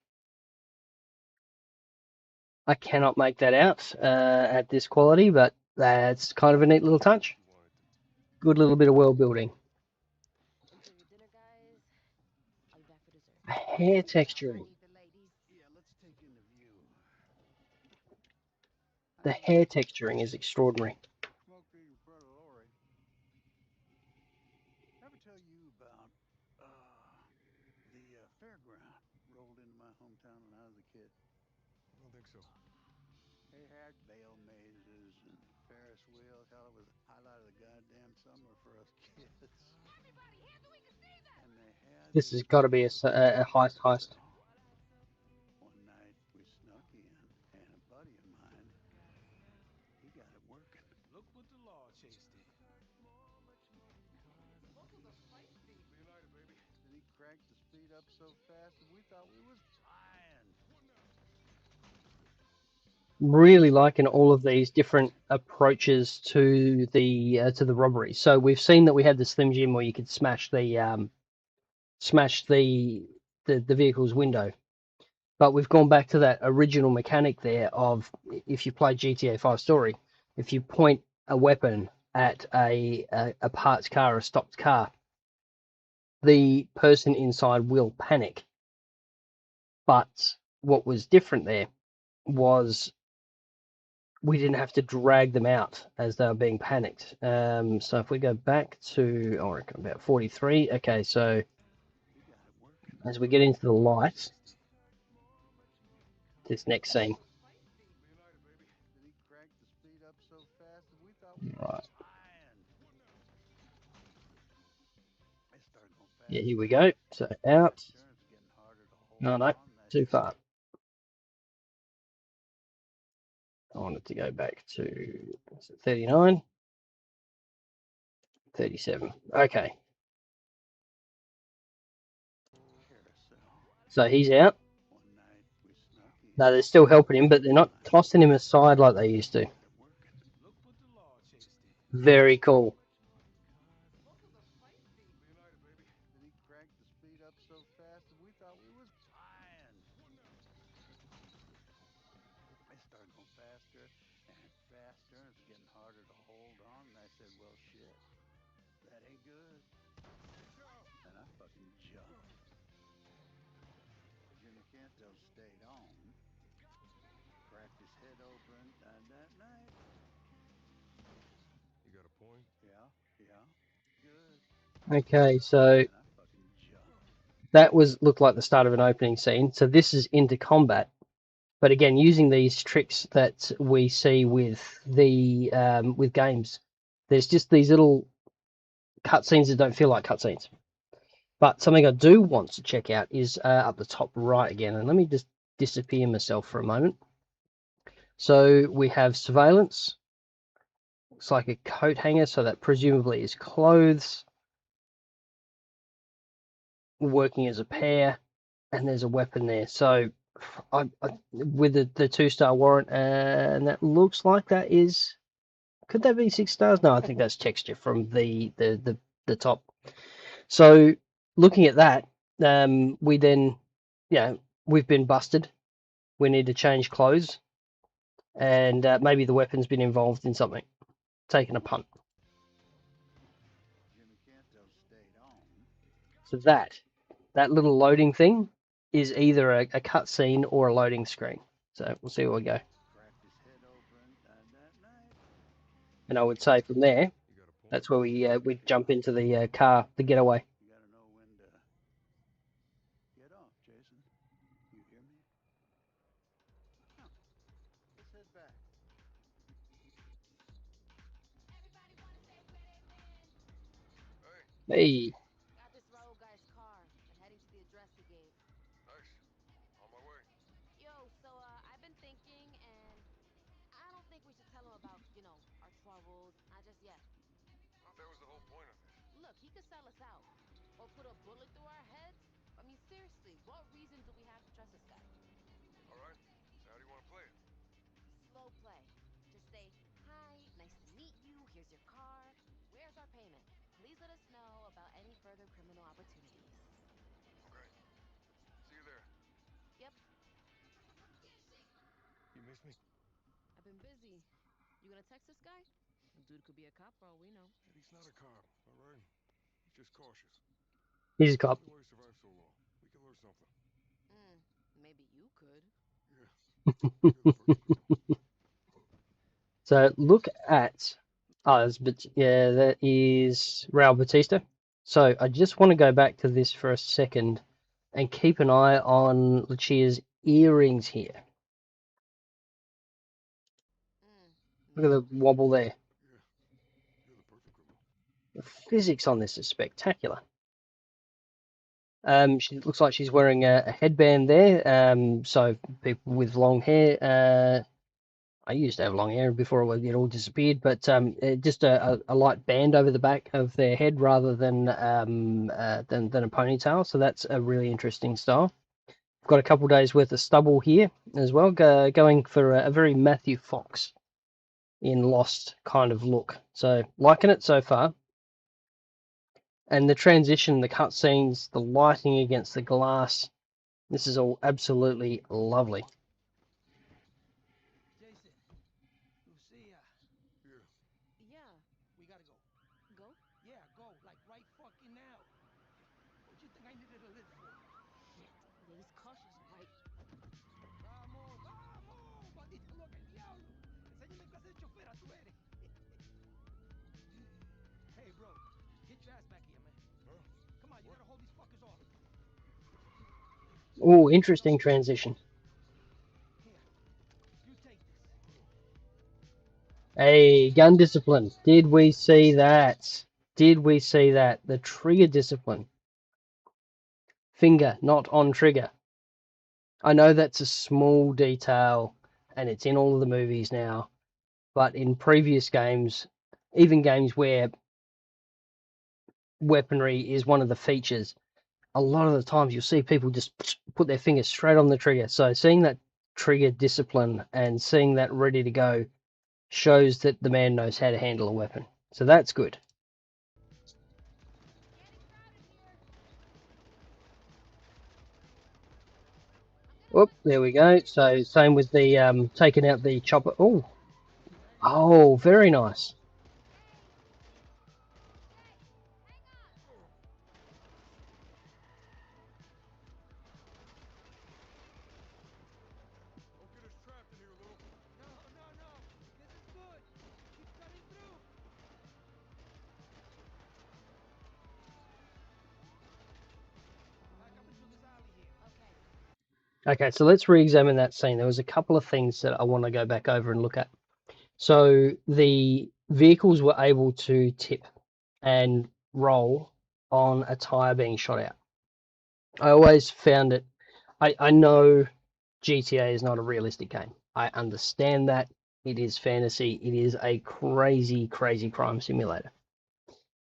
I cannot make that out at this quality, but that's kind of a neat little touch. If you wanted to. Good little bit of world building. enjoy your dinner, guys. I'll be back for dessert. Hair texturing. Yeah, let's take in the view. The hair texturing is extraordinary. Smoke weed in front of Lori. Ever tell you about the fairground rolled into my hometown when I was a kid? I don't think so. They had veil mazes and Ferris wheels. Hell, it was the highlight of the goddamn summer for us kids. Everybody, hands so we can see that. And they had This has got to be a heist. One night we snuck in, and a buddy of mine, he got it working. Look what the law chased in. See you later, baby. Then he cranked the speed up so fast that we thought we was flying. Really liking all of these different approaches to the robbery. So we've seen that we had the Slim Jim where you could smash the vehicle's window, but we've gone back to that original mechanic there of if you play GTA 5 Story, if you point a weapon at a parked car, a stopped car, the person inside will panic. But what was different there was we didn't have to drag them out as they were being panicked. So if we go back to, I reckon about 43. Okay, so as we get into the light, this next scene. Then he cranked the speed up so fast that we thought we was Right. flying. It started going fast. Yeah, here we go. So out. It's getting harder to hold No, on. too far. I wanted to go back to 39, 37. Okay, so he's out. One night we snuck in. No, they're still helping him, but they're not tossing him aside like they used to. Look what the law chased in. Very cool. See you later, baby. Then he cranked the speed up so fast that we thought we was flying. It started going faster and faster, and it's getting harder to hold on. And I said, well, shit, that ain't good. And I fucking jumped. Jimmy Canfield stayed on, cracked his head open, and that night. You got a point? Yeah. Good. Okay, so And I fucking jumped. that looked like the start of an opening scene. So this is into combat, but again, using these tricks that we see with the with games, there's just these little cutscenes that don't feel like cutscenes. But something I do want to check out is up the top right again, and let me just disappear myself for a moment. So we have surveillance, looks like a coat hanger, so that presumably is clothes working as a pair, and there's a weapon there. So with the 2-star warrant, and that looks like that is, could that be 6 stars? No, I think that's texture from the top. So looking at that, we then, we've been busted. We need to change clothes, and maybe the weapon's been involved in something, taking a punt. Jimmy Canto stayed on. So that little loading thing is either a cutscene or a loading screen. So we'll see where we go. Cracked his head open that night. And I would say from there, You got a point. that's where we jump into the car, the getaway. You gotta know when to get off, Jason. You hear me? Now, let's head back. Hey, Got this road guy's car and heading to the address he gave. Nice. On my way. Yo, so I've been thinking, and I don't think we should tell him about, our troubles, not just yet. Thought that was the whole point of this. Look, he could sell us out, or put a bullet through our heads. I mean, seriously, what reason do we have to trust this guy? All right. So how do you want to play it? Slow play. Just say, hi, nice to meet you, here's your car. Where's our payment? Please let us know about any further criminal opportunities. Okay. See you there. Yep, You miss me? I've been busy. You gonna text this guy? The dude could be a cop for all we know. And he's not a cop, all right? He's just cautious. he's a cop. See why he survived so long. We can learn something. Maybe you could. Yeah. You're the first to know. So look at that is Raul Batista. So I just want to go back to this for a second and keep an eye on Lucia's earrings here. Look at the wobble there. Yeah. You're the perfect criminal. The physics on this is spectacular. She looks like she's wearing a headband there. So people with long hair. I used to have long hair before it all disappeared, but just a light band over the back of their head rather than a ponytail. So that's a really interesting style. I've got a couple days worth of stubble here as well, going for a very Matthew Fox in Lost kind of look. So liking it so far. And the transition, the cutscenes, the lighting against the glass, this is all absolutely lovely. Jason, Lucia, Yeah. Yeah, we gotta go. go? Yeah, go. Like right fucking now. What you think I needed to live for? Shit, yeah, he's cautious, right? Vamos, vamos, bandita loca, el diablo. Enséñame clase de chofera tú eres. Hey, bro, get your ass back here, man. Huh? Come on, you gotta hold these fuckers off. Oh, interesting transition. Here, you take this. Hey, gun discipline. Did we see that? Did we see that? The trigger discipline. Finger, not on trigger. I know that's a small detail, and it's in all of the movies now, but in previous games, even games where weaponry is one of the features, a lot of the times you'll see people just put their fingers straight on the trigger. So seeing that trigger discipline and seeing that ready to go shows that the man knows how to handle a weapon. So that's good. Oh, there we go. So same with the taking out the chopper. Oh, very nice. Don't get us trapped in here, little. No, no, no. This is good. Keep cutting through. Coming through this alley here. Okay. Okay, so let's re-examine that scene. There was a couple of things that I want to go back over and look at. So the vehicles were able to tip and roll on a tire being shot out. I always found it. I know GTA is not a realistic game. I understand that, It is fantasy. It is a crazy, crazy crime simulator.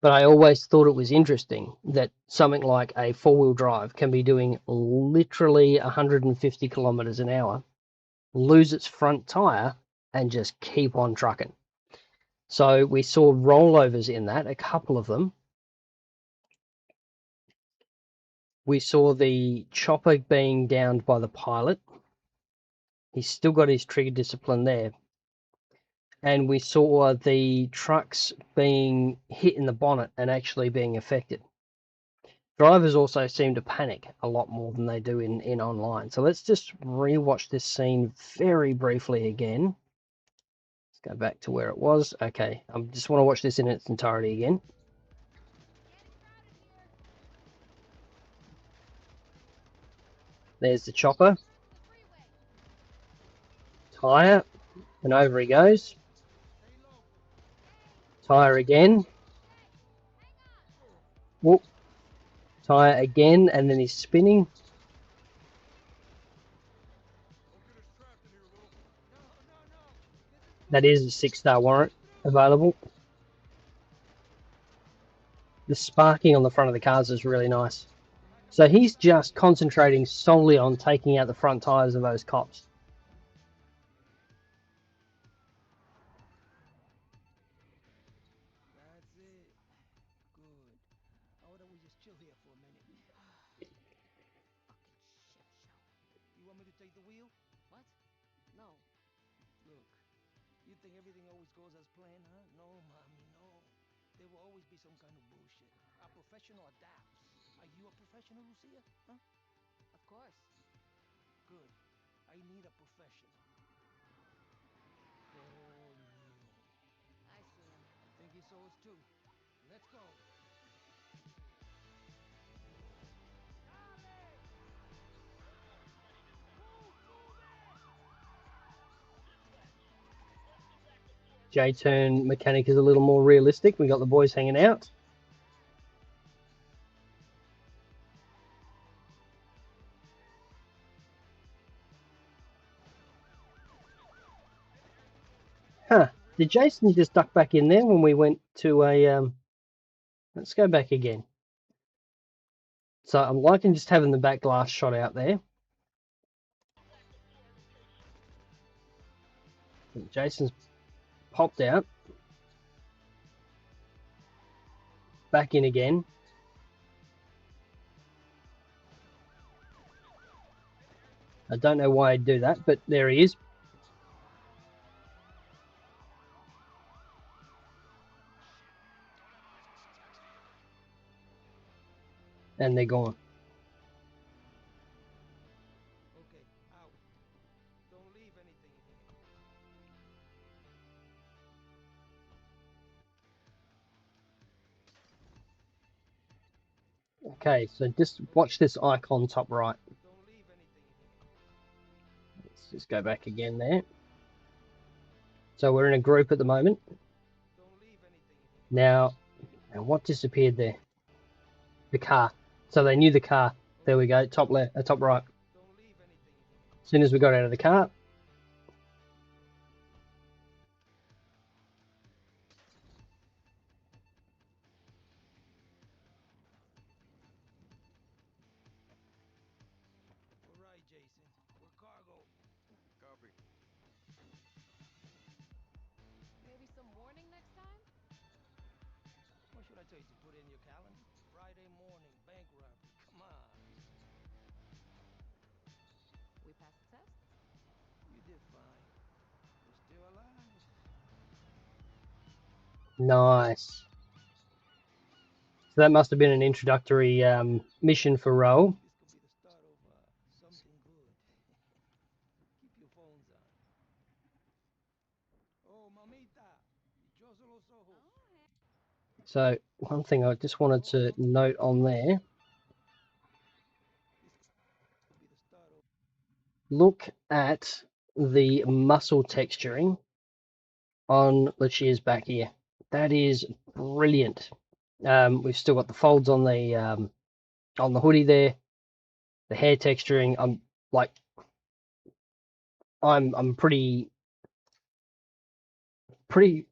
But I always thought it was interesting that something like a four-wheel drive can be doing literally 150 kilometers an hour, lose its front tire, and just keep on trucking. So we saw rollovers in that, a couple of them. We saw the chopper being downed by the pilot. He's still got his trigger discipline there. And we saw the trucks being hit in the bonnet and actually being affected. Drivers also seem to panic a lot more than they do in online. So let's just rewatch this scene very briefly again. Let's go back to where it was. Okay, I just want to watch this in its entirety again. There's the chopper. Tire, and over he goes. Tire again. Whoop. Tire again, and then he's spinning. That is a 6-star warrant available. The sparking on the front of the cars is really nice. So he's just concentrating solely on taking out the front tires of those cops. That's it. Good. How about we just chill here for a minute? Fucking shit show. You want me to take the wheel? What? No. Look, you think everything always goes as planned, huh? No, mommy, no. There will always be some kind of bullshit. A professional adapts. Are you a professional, Lucia? Huh? Of course. Good. I need a professional. Oh, no. I see him. I think he saw us too. Let's go. J-turn mechanic is a little more realistic. We got the boys hanging out. Huh. Did Jason just duck back in there when we went to a... Let's go back again. So I'm liking just having the back glass shot out there. Jason's popped out. Back in again. I don't know why I'd do that, but there he is. And they're gone. Okay, out. Don't leave anything here. Okay, so just watch this icon top right. Don't leave anything here. Let's just go back again there. So we're in a group at the moment. Don't leave anything here. Now what disappeared there? The car. So they knew the car. There we go, top left, top right. Don't leave anything here. As soon as we got out of the car, All right, Jason. We're cargo. Copy. Maybe some warning next time? What should I tell you to put in your calendar? Friday morning, bank robbery. Come on. We passed the test? You did fine. We're still alive. nice. So that must have been an introductory mission for Roll. This could be the start of something good. Keep your phones on. Oh, mamita. Dichoso los ojos. So one thing I just wanted to note on there, This could be the start of... look at the muscle texturing on Lucia's back here. That is brilliant. We've still got the folds on the hoodie there, the hair texturing. I'm pretty pretty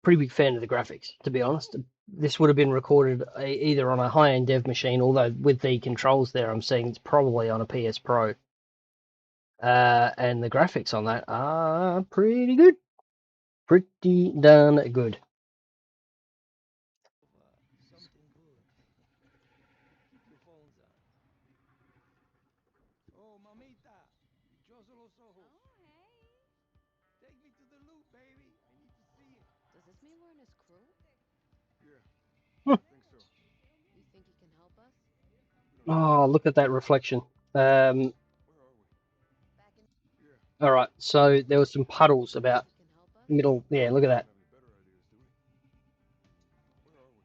big fan of the graphics, to be honest. This would have been recorded either on a high-end dev machine, although with the controls there, I'm seeing it's probably on a PS Pro. And the graphics on that are pretty good. Pretty darn good. Something good. Keep your phones on. Oh, mamita. Dichoso los ojos. Oh, hey. Take me to the loop, baby. I need to see it. Does this mean we're in his crew? Yeah, Hmm. I think so. You think he can help us? Oh, look at that reflection. Where are we? Back in Yeah. All right, so there was some puddles about he can help us? middle. Yeah, look at that. Don't have any better ideas, do we? Where are we?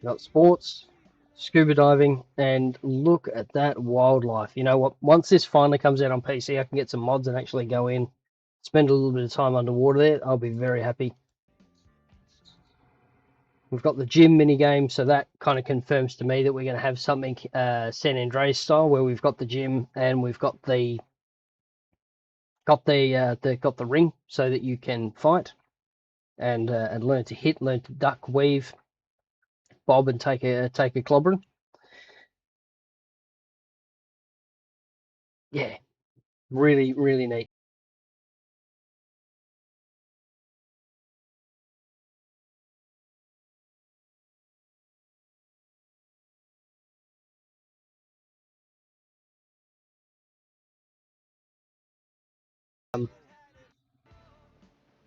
Got sports, scuba diving, and look at that wildlife. You know what? Once this finally comes out on PC, I can get some mods and actually go in, spend a little bit of time underwater there. I'll be very happy. We've got the gym mini game, so that kind of confirms to me that we're going to have something San Andreas style, where we've got the gym and we've got the ring, so that you can fight and learn to hit, learn to duck, weave, bob, and take a clobbering. Yeah, really neat.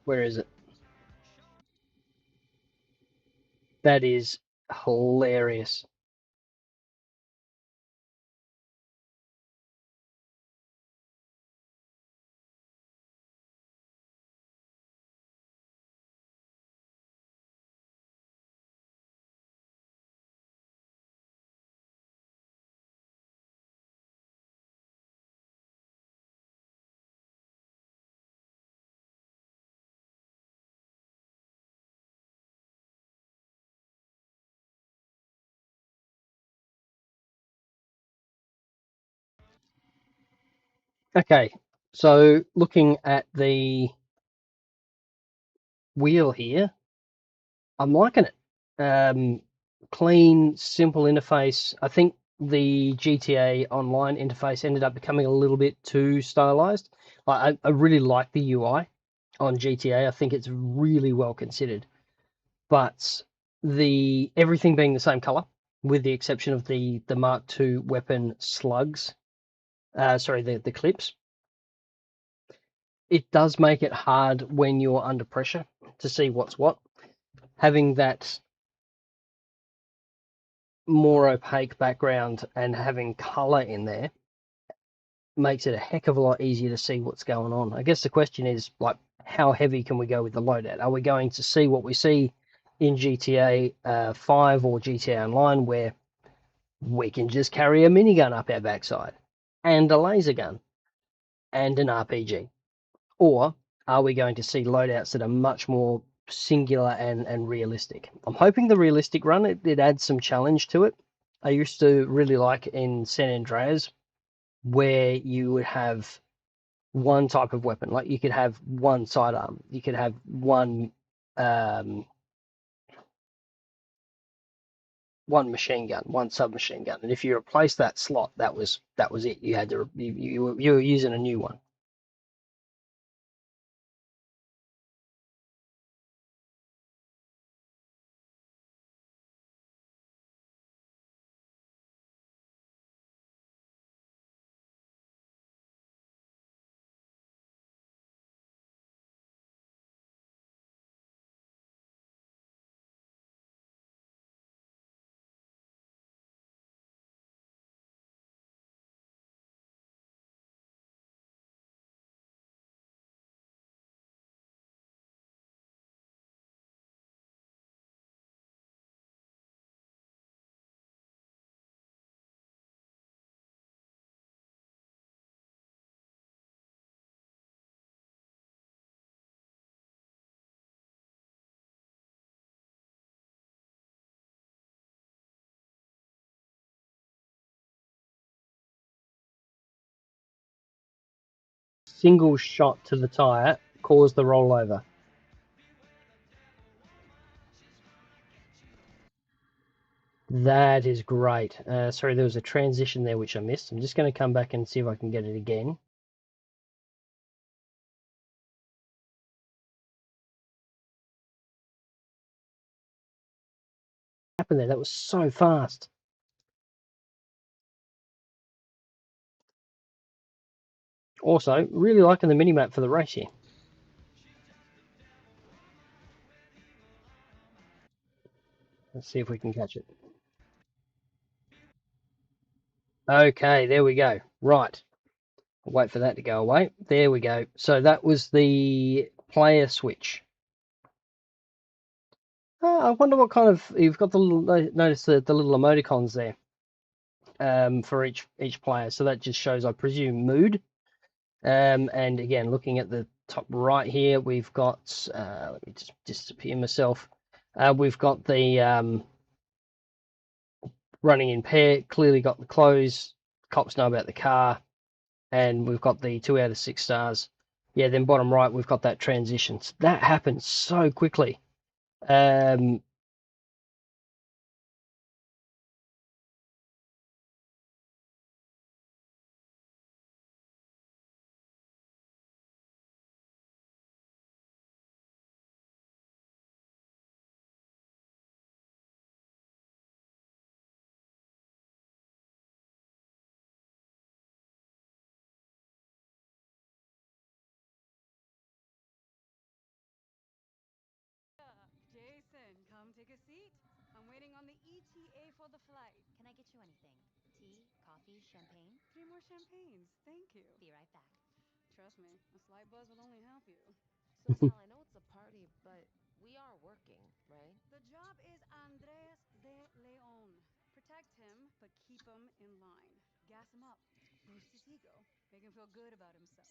Where is it? That is hilarious. Okay, so looking at the wheel here, I'm liking it. Clean, simple interface. I think the GTA Online interface ended up becoming a little bit too stylized. I really like the UI on GTA. I think it's really well considered, but the everything being the same color, with the exception of the Mark II weapon slugs. Sorry, the clips. It does make it hard when you're under pressure to see what's what. Having that more opaque background and having color in there makes it a heck of a lot easier to see what's going on. I guess the question is, like, how heavy can we go with the loadout? Are we going to see what we see in GTA 5 or GTA Online, where we can just carry a minigun up our backside and a laser gun and an RPG? Or are we going to see loadouts that are much more singular and realistic? I'm hoping the realistic run, it adds some challenge to it. I used to really like in San Andreas, where you would have one type of weapon. Like you could have one sidearm, you could have um, one machine gun, one submachine gun, and if you replace that slot, that was it. You had to you were using a new one. single shot to the tyre caused the rollover. That is great. Sorry, there was a transition there which I missed. I'm just going to come back and see if I can get it again. What happened there? That was so fast. Also, really liking the minimap for the race here. Let's see if we can catch it. Okay, there we go. Right. I'll wait for that to go away. There we go. So that was the player switch. I wonder what kind of... You've got the little... Notice the little emoticons there for each player. So that just shows, I presume, mood. And again, looking at the top right here, we've got... let me just disappear myself. We've got the running in pair. Clearly got the clothes. Cops know about the car. And we've got the 2 out of 6 stars. Yeah, then bottom right, we've got that transition. That happens so quickly. Jason, come take a seat. I'm waiting on the ETA for the flight. Can I get you anything? Tea, coffee, champagne? 3 more champagnes. Thank you. Be right back. Trust me, a slight buzz will only help you. So, Sal, I know it's a party, but we are working, right? The job is Andres de Leon. Protect him, but keep him in line. Gas him up. Boost his ego. Make him feel good about himself.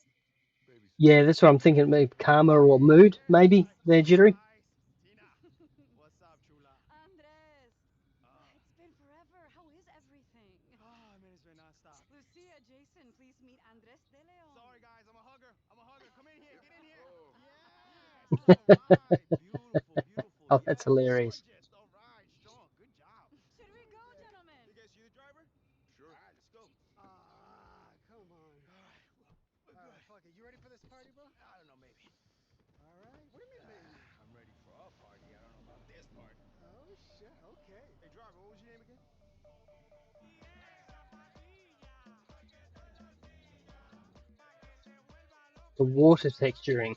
Yeah, that's what I'm thinking. Maybe karma or mood, maybe, there, Jittery. What's up, chula? Andres! It's been forever. How is everything? Oh, I mean, it's been nonstop. Lucia, Jason, please meet Andres de Leon. Sorry, guys. I'm a hugger. Come in here. Get in here. Yes. Beautiful, beautiful. Oh, that's hilarious. Gorgeous. All right. Strong. Good job. Should we go, gentlemen? You guys see the driver? Sure. All right, let's go. Come on. All right. Fuck it. You ready for this party, bro? I don't know, maybe. All right. What do you mean, maybe? I'm ready for a party. I don't know about this part. Oh, shit. Okay. Hey, driver, what was your name again? The water texturing.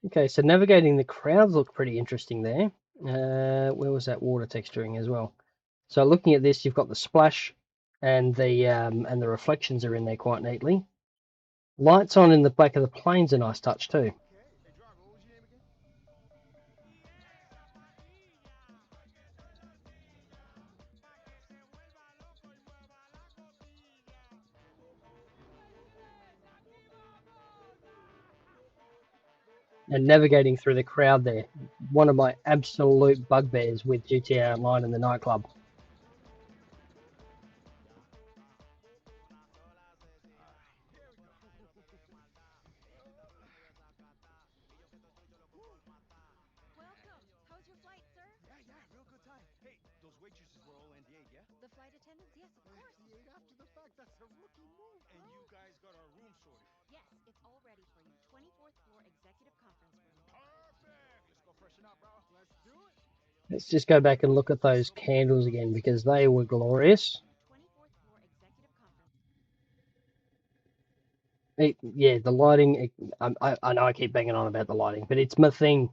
Okay, so navigating the crowds look pretty interesting there. Where was that water texturing as well? So looking at this, you've got the splash and the reflections are in there quite neatly. Lights on in the back of the plane's a nice touch too. Hey, driver, what was your name again? And navigating through the crowd there, one of my absolute bugbears with GTA Online and the nightclub. Welcome. How's your flight, sir? Yeah, real good time. Hey, those waitresses were all NDA'd, yeah? The flight attendants? Yes, of course. After the fact, that's a rookie move. And you guys got our room sorted. Yes, it's all ready for you. 24th floor executive conference room. Perfect. Let's go freshen up, bro. Let's do it. Let's just go back and look at those candles again because they were glorious. 24th floor executive conference. Yeah, the lighting. I know I keep banging on about the lighting, but it's my thing.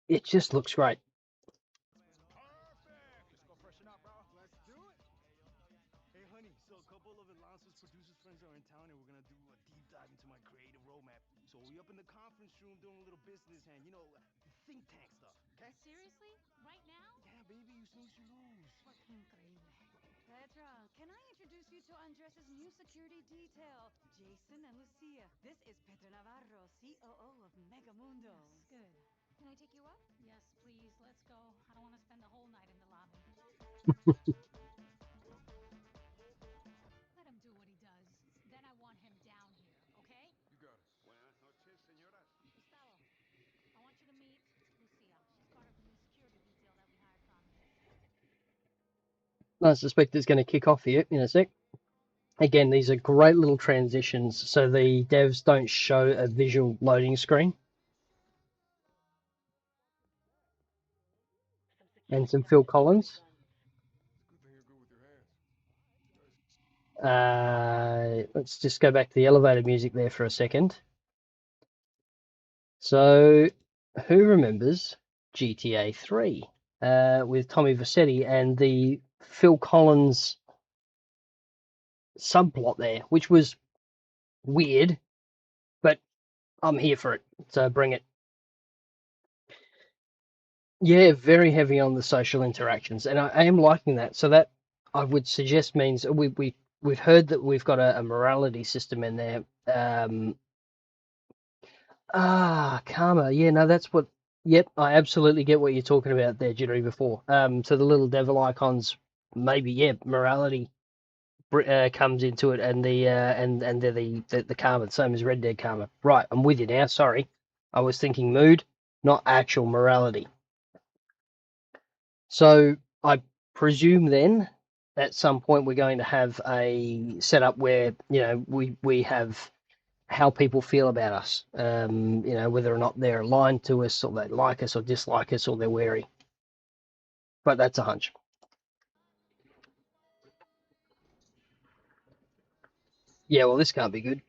It just looks great. Perfect. Let's go freshen up, bro. Let's do it. Hey, honey, so a couple of Alonso's producers friends are in town and we're gonna do a deep dive into my creative roadmap. So we up in the conference room doing a little business and, you know, think tank stuff, okay? Seriously? Right now? Yeah, baby, you snooze, you lose. Increíble. Petra, can I introduce you to Andres's new security detail, Jason and Lucia. This is Petra Navarro, COO of Megamundo. Good. Can I take you up? Yes, please. Let's go. I don't want to spend the whole night in the lobby. Let him do what he does. Then I want him down here, okay? You got it. Buenas noches, señoras. Gustavo, I want you to meet Lucia. She's part of the new security detail that we hired from Prometheus. I suspect it's going to kick off here in a sec. Again, these are great little transitions, so the devs don't show a visual loading screen. And some Phil Collins. It's a good thing you're good with your hands. Let's just go back to the elevator music there for a second. So, who remembers GTA 3 with Tommy Vercetti and the Phil Collins subplot there, which was weird, but I'm here for it, so bring it. Yeah, very heavy on the social interactions, and I am liking that. So that I would suggest means we've heard that we've got a morality system in there. Karma. Yeah, no, that's what. Yep, I absolutely get what you're talking about there, Jittery. Before, so the little devil icons, maybe morality comes into it, and and they're the karma, same as Red Dead karma. Right, I'm with you now. Sorry, I was thinking mood, not actual morality. So I presume then at some point we're going to have a setup where we have how people feel about us, whether or not they're aligned to us or they like us or dislike us or they're wary. But that's a hunch. Yeah, well, this can't be good.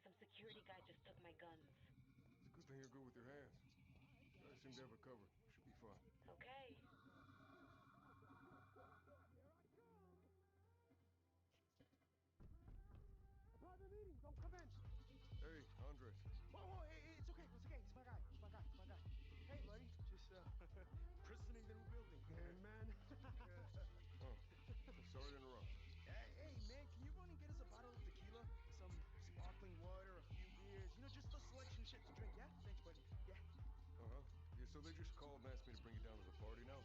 Some security guy just took my guns. It's a good thing you're good with your hands. Guys seem to have it covered. Should be fine. Okay. Private meeting, don't come in. Hey, Andres. Whoa, hey, it's okay. He's my guy. Hey, buddy. Just, christening the new building. Hey, man. Oh, sorry to interrupt. Hey, man, can you run and get us a bottle of tequila? Some sparkling water, a few beers. Just the selection shit to drink, yeah? Thanks, buddy. Yeah. Uh-huh. Yeah, so they just called and asked me to bring you down to the party now?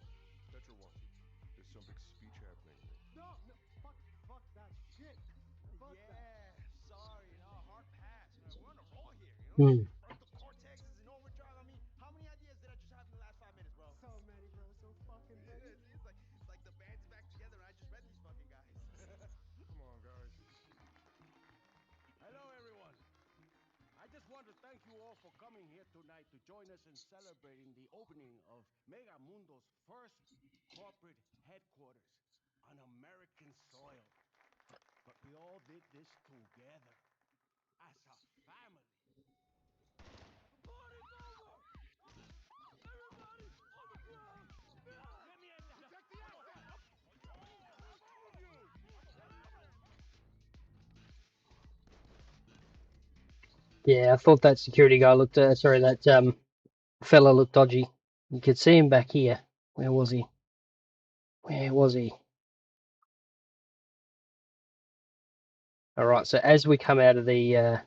Petra wants you. There's some big speech happening. No, fuck that shit. Fuck that. Sorry, hard pass. We're on a roll here, Frontal cortex is in overdrive. I mean, how many ideas did I just have in the last 5 minutes, bro? So many, bro. So fucking many. It's like the band's back together and I just met these fucking guys. Come on, guys. Hello, everyone. I just want to thank you all for coming here tonight to join us in celebrating the opening of Mega Mundo's first corporate headquarters on American soil. But we all did this together as a family. The party's over! Everybody on the ground! Let me check the asset! All of you! Yeah, I thought that security guy looked. That fella looked dodgy. You could see him back here. Where was he? All right. So as we come out of the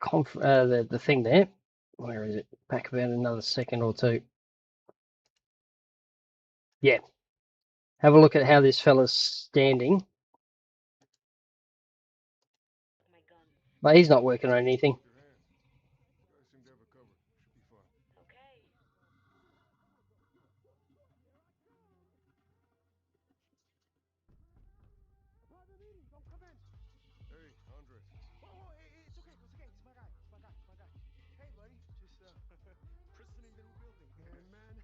the thing there, where is it? Back about another second or two. Yeah. Have a look at how this fella's standing. My guns. But he's not working on anything. With your hands. Guys seem to have it covered. Should be fine. Okay. Private meeting, don't come in. Hey, Andres. Whoa, hey, it's okay. He's my guy. Hey, buddy. Just, christening the new building. Hey, man.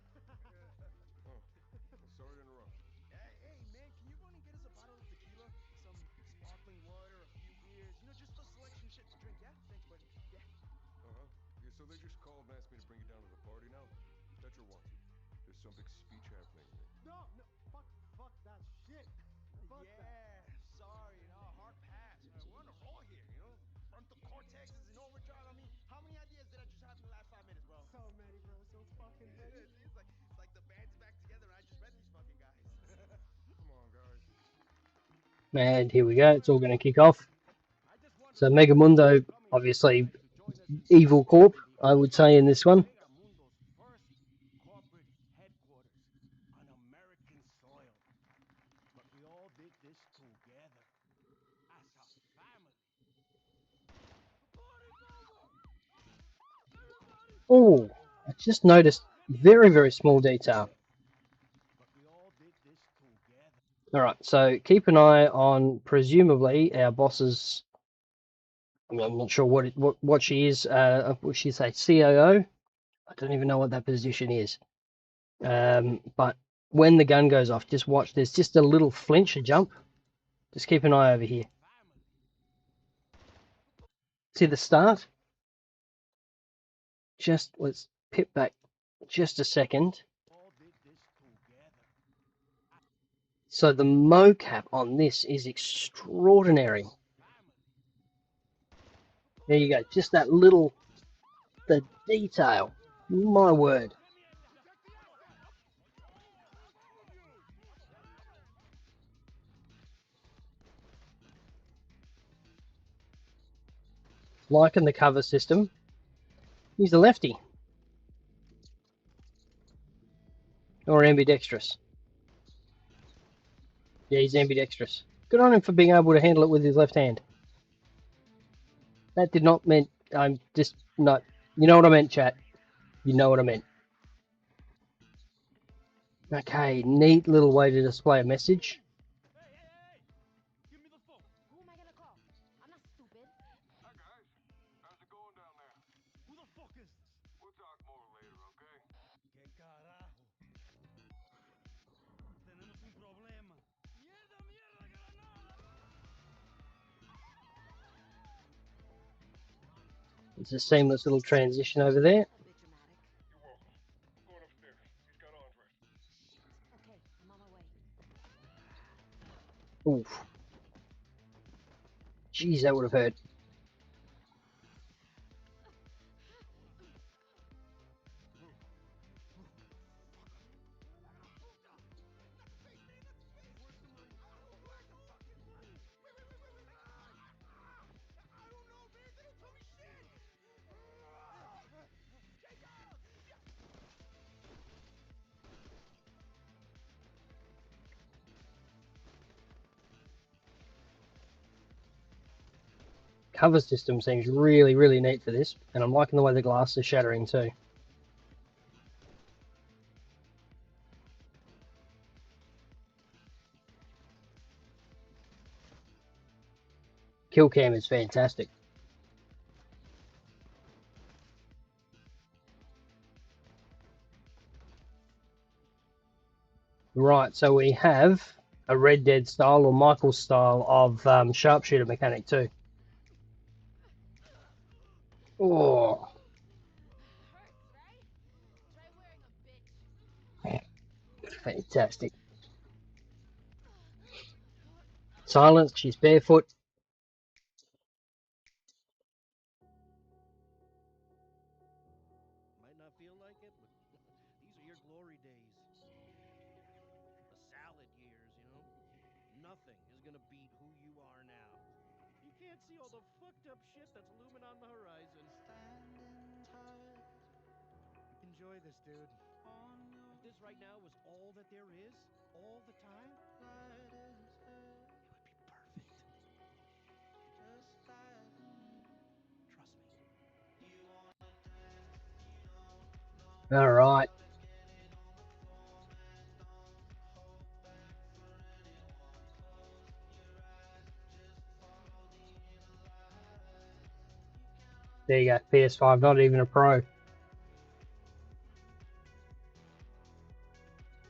Oh, sorry to interrupt. Hey, man, can you run and get us a bottle of tequila? Some sparkling water, a few beers. Just the selection shit to drink, yeah? Thanks, buddy. Yeah. Uh-huh. Yeah, so they just called and asked me to bring you down to the party now? Petra wants you. There's some big speech happening. No, fuck that shit. Fuck that. Sorry, hard pass. We're on a roll here, Frontal cortex is in overdrive. I mean, how many ideas did I just have in the last 5 minutes, bro? So many, bro. So fucking many. It's like the band's back together and I just met these fucking guys. Come on, guys. And here we go. It's all going to kick off. So Megamundo, obviously, evil corp, I would say, in this one. Megamundo's first corporate headquarters on American soil. But we all did this together as a family. Party's over! Everybody! Oh, I just noticed very, very small detail. But we all did this together. All right, so keep an eye on presumably our boss's. I'm not sure what she is. What she's a COO. I don't even know what that position is. But when the gun goes off, just watch. There's just a little flinch, a jump. Just keep an eye over here. See the start? Just let's pip back just a second. So the mocap on this is extraordinary. There you go. Just that little, the detail. My word. Liking the cover system. He's a lefty. Or ambidextrous. Yeah, he's ambidextrous. Good on him for being able to handle it with his left hand. That did not mean... I'm just not... You know what I meant, chat. You know what I meant. Okay, neat little way to display a message. Hey! Give me the phone. Who am I gonna call? I'm not stupid. Hi guys, how's it going down there? Who the fuck is this? We'll talk more later, okay? ¿Qué carajo? Tenemos un problema. Mierda, granada! It's a seamless little transition over there. A bit dramatic. You're welcome. I'm going upstairs. He's got Andres. Okay, I'm on my way. Oof. Jeez, that would have hurt. Cover system seems really, really neat for this, and I'm liking the way the glass is shattering too. Kill cam is fantastic. Right, so we have a Red Dead style or Michael style of sharpshooter mechanic too. Oh, Hurts, right? Try wearing a bitch. fantastic. Silence, she's barefoot. Might not feel like it, but these are your glory days. The salad years, you know? Nothing is gonna beat who you are now. You can't see all the fucked up shit that's looming on the horizon. Enjoy this, dude. If this right now was all that there is, all the time, it would be perfect. Trust me. All right. There you go, PS5, not even a Pro.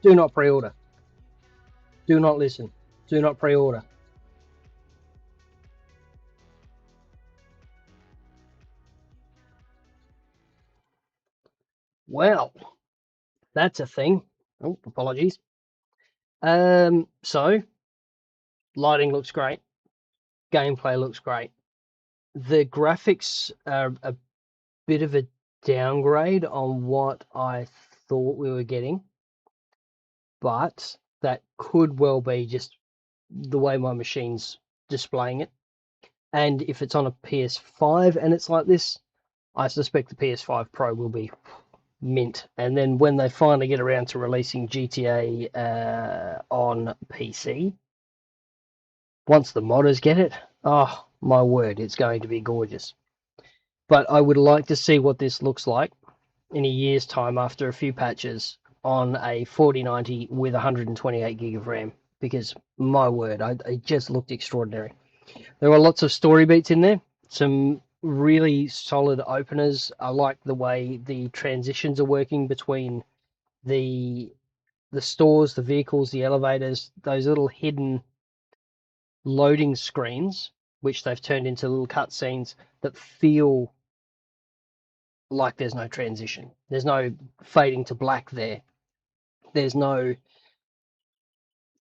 Do not pre-order. Do not listen. Do not pre-order. Well, that's a thing. Oh, apologies. So, lighting looks great. Gameplay looks great. The graphics are a bit of a downgrade on what I thought we were getting, but that could well be just the way my machine's displaying it. And if it's on a PS5 and it's like this, I suspect the PS5 Pro will be mint. And then when they finally get around to releasing GTA on PC, once the modders get it, oh my word, it's going to be gorgeous. But I would like to see what this looks like in a year's time after a few patches on a 4090 with 128 gig of RAM, because my word, it just looked extraordinary. There were lots of story beats in there, some really solid openers. I like the way the transitions are working between the stores, the vehicles, the elevators, those little hidden loading screens, which they've turned into little cutscenes that feel like there's no transition. There's no fading to black there. There's no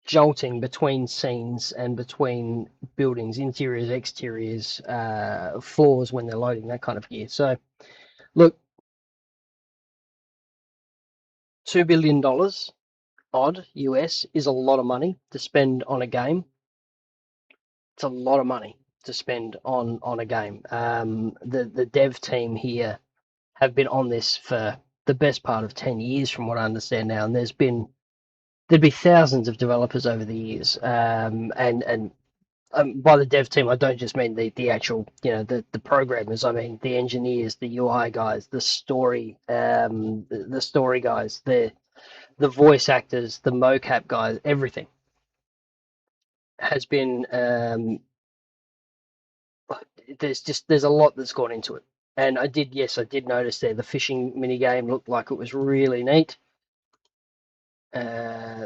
jolting between scenes and between buildings, interiors, exteriors, floors when they're loading, that kind of gear. So, look, $2 billion odd US is a lot of money to spend on a game. It's a lot of money to spend on a game. The dev team here have been on this for the best part of 10 years, from what I understand now, and there'd be thousands of developers over the years. And by the dev team, I don't just mean the actual, the programmers. I mean the engineers, the UI guys, the story guys, the voice actors, the mocap guys, everything has been. There's a lot that's gone into it, and I did notice there the fishing mini game looked like it was really neat.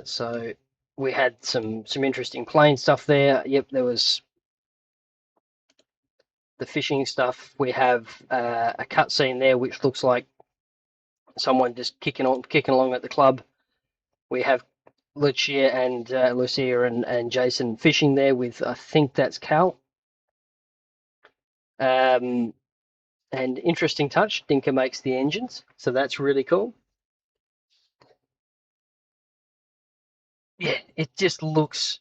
So we had some interesting plane stuff there. Yep, there was the fishing stuff. We have a cutscene there which looks like someone just kicking along at the club. We have Lucia and Jason fishing there with, I think that's Cal. And interesting touch, Dinka makes the engines, so that's really cool. Yeah, it just looks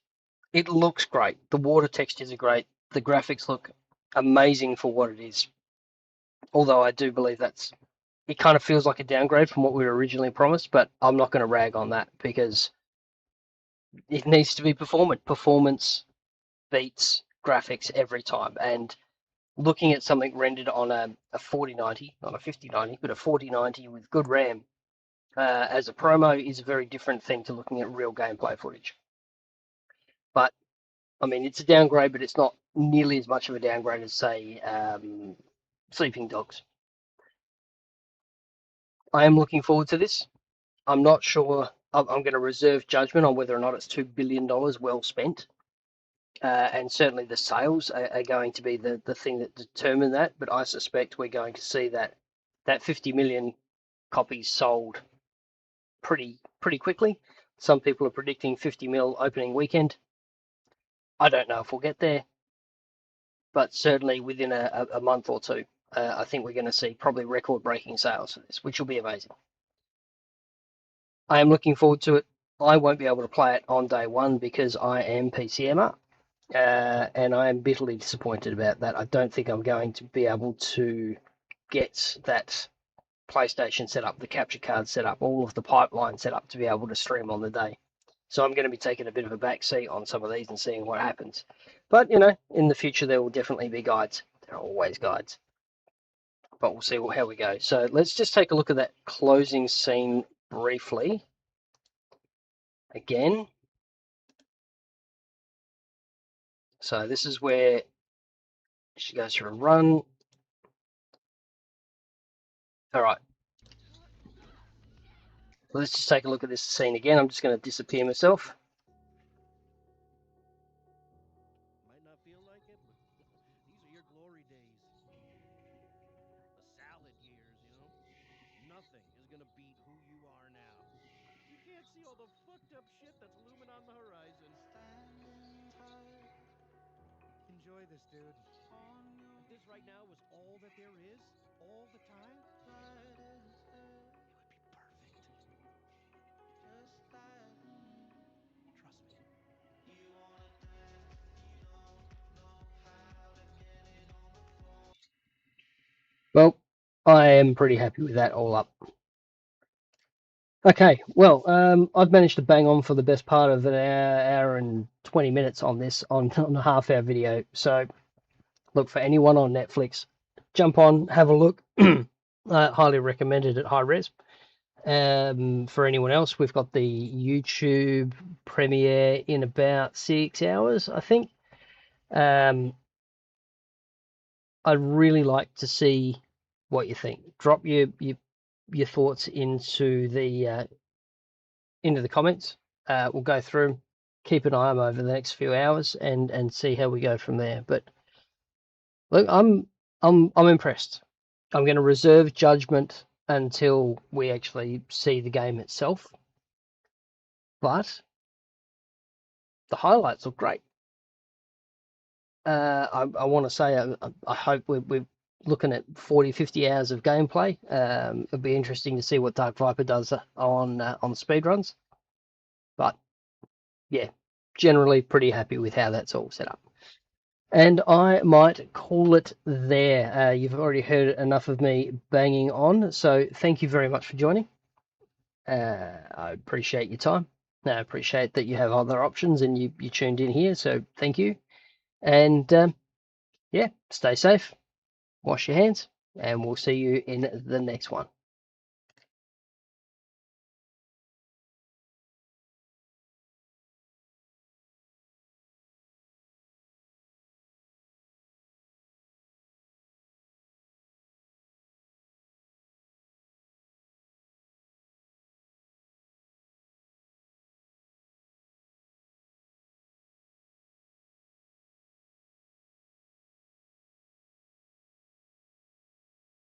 great. The water textures are great. The graphics look amazing for what it is. Although I do believe it kind of feels like a downgrade from what we were originally promised, but I'm not going to rag on that because it needs to be performant. Performance beats graphics every time. And looking at something rendered on a 4090, not a 5090, but a 4090 with good RAM as a promo is a very different thing to looking at real gameplay footage. But I mean, it's a downgrade, but it's not nearly as much of a downgrade as, say, Sleeping Dogs. I am looking forward to this. I'm not sure. I'm going to reserve judgment on whether or not it's $2 billion well spent. And certainly the sales are going to be the thing that determine that. But I suspect we're going to see that 50 million copies sold pretty quickly. Some people are predicting 50 mil opening weekend. I don't know if we'll get there, but certainly within a month or two, I think we're going to see probably record-breaking sales for this, which will be amazing. I am looking forward to it. I won't be able to play it on day one because I am PCMR, and I am bitterly disappointed about that. I don't think I'm going to be able to get that PlayStation set up, the capture card set up, all of the pipeline set up to be able to stream on the day. So I'm going to be taking a bit of a back seat on some of these and seeing what happens. But, in the future there will definitely be guides. There are always guides. But we'll see how we go. So let's just take a look at that closing scene briefly. Again. So this is where she goes for a run. All right. Let's just take a look at this scene again. I'm just going to disappear myself. Might not feel like it, but these are your glory days. The salad years, Nothing is gonna beat who you are now. You can't see all the fucked up shit that's looming on the horizon. Enjoy this, dude. If this right now was all that there is, all the time, it would be perfect. Trust me. Well, I am pretty happy with that all up. Okay, well, I've managed to bang on for the best part of an hour and 20 minutes on this, on a half-hour video. So, look, for anyone on Netflix, jump on, have a look. Highly recommended at high res. For anyone else, we've got the YouTube premiere in about 6 hours, I think. I'd really like to see what you think. Drop your thoughts into the comments. We'll go through, keep an eye on them over the next few hours, and see how we go from there. But look, I'm impressed. I'm going to reserve judgment until we actually see the game itself. But the highlights look great. I want to say I hope we're looking at 40, 50 hours of gameplay. It'll be interesting to see what Dark Viper does on speedruns. But yeah, generally pretty happy with how that's all set up. And I might call it there. You've already heard enough of me banging on, so thank you very much for joining. I appreciate your time. I appreciate that you have other options and you tuned in here, so thank you. And yeah, stay safe, wash your hands, and we'll see you in the next one.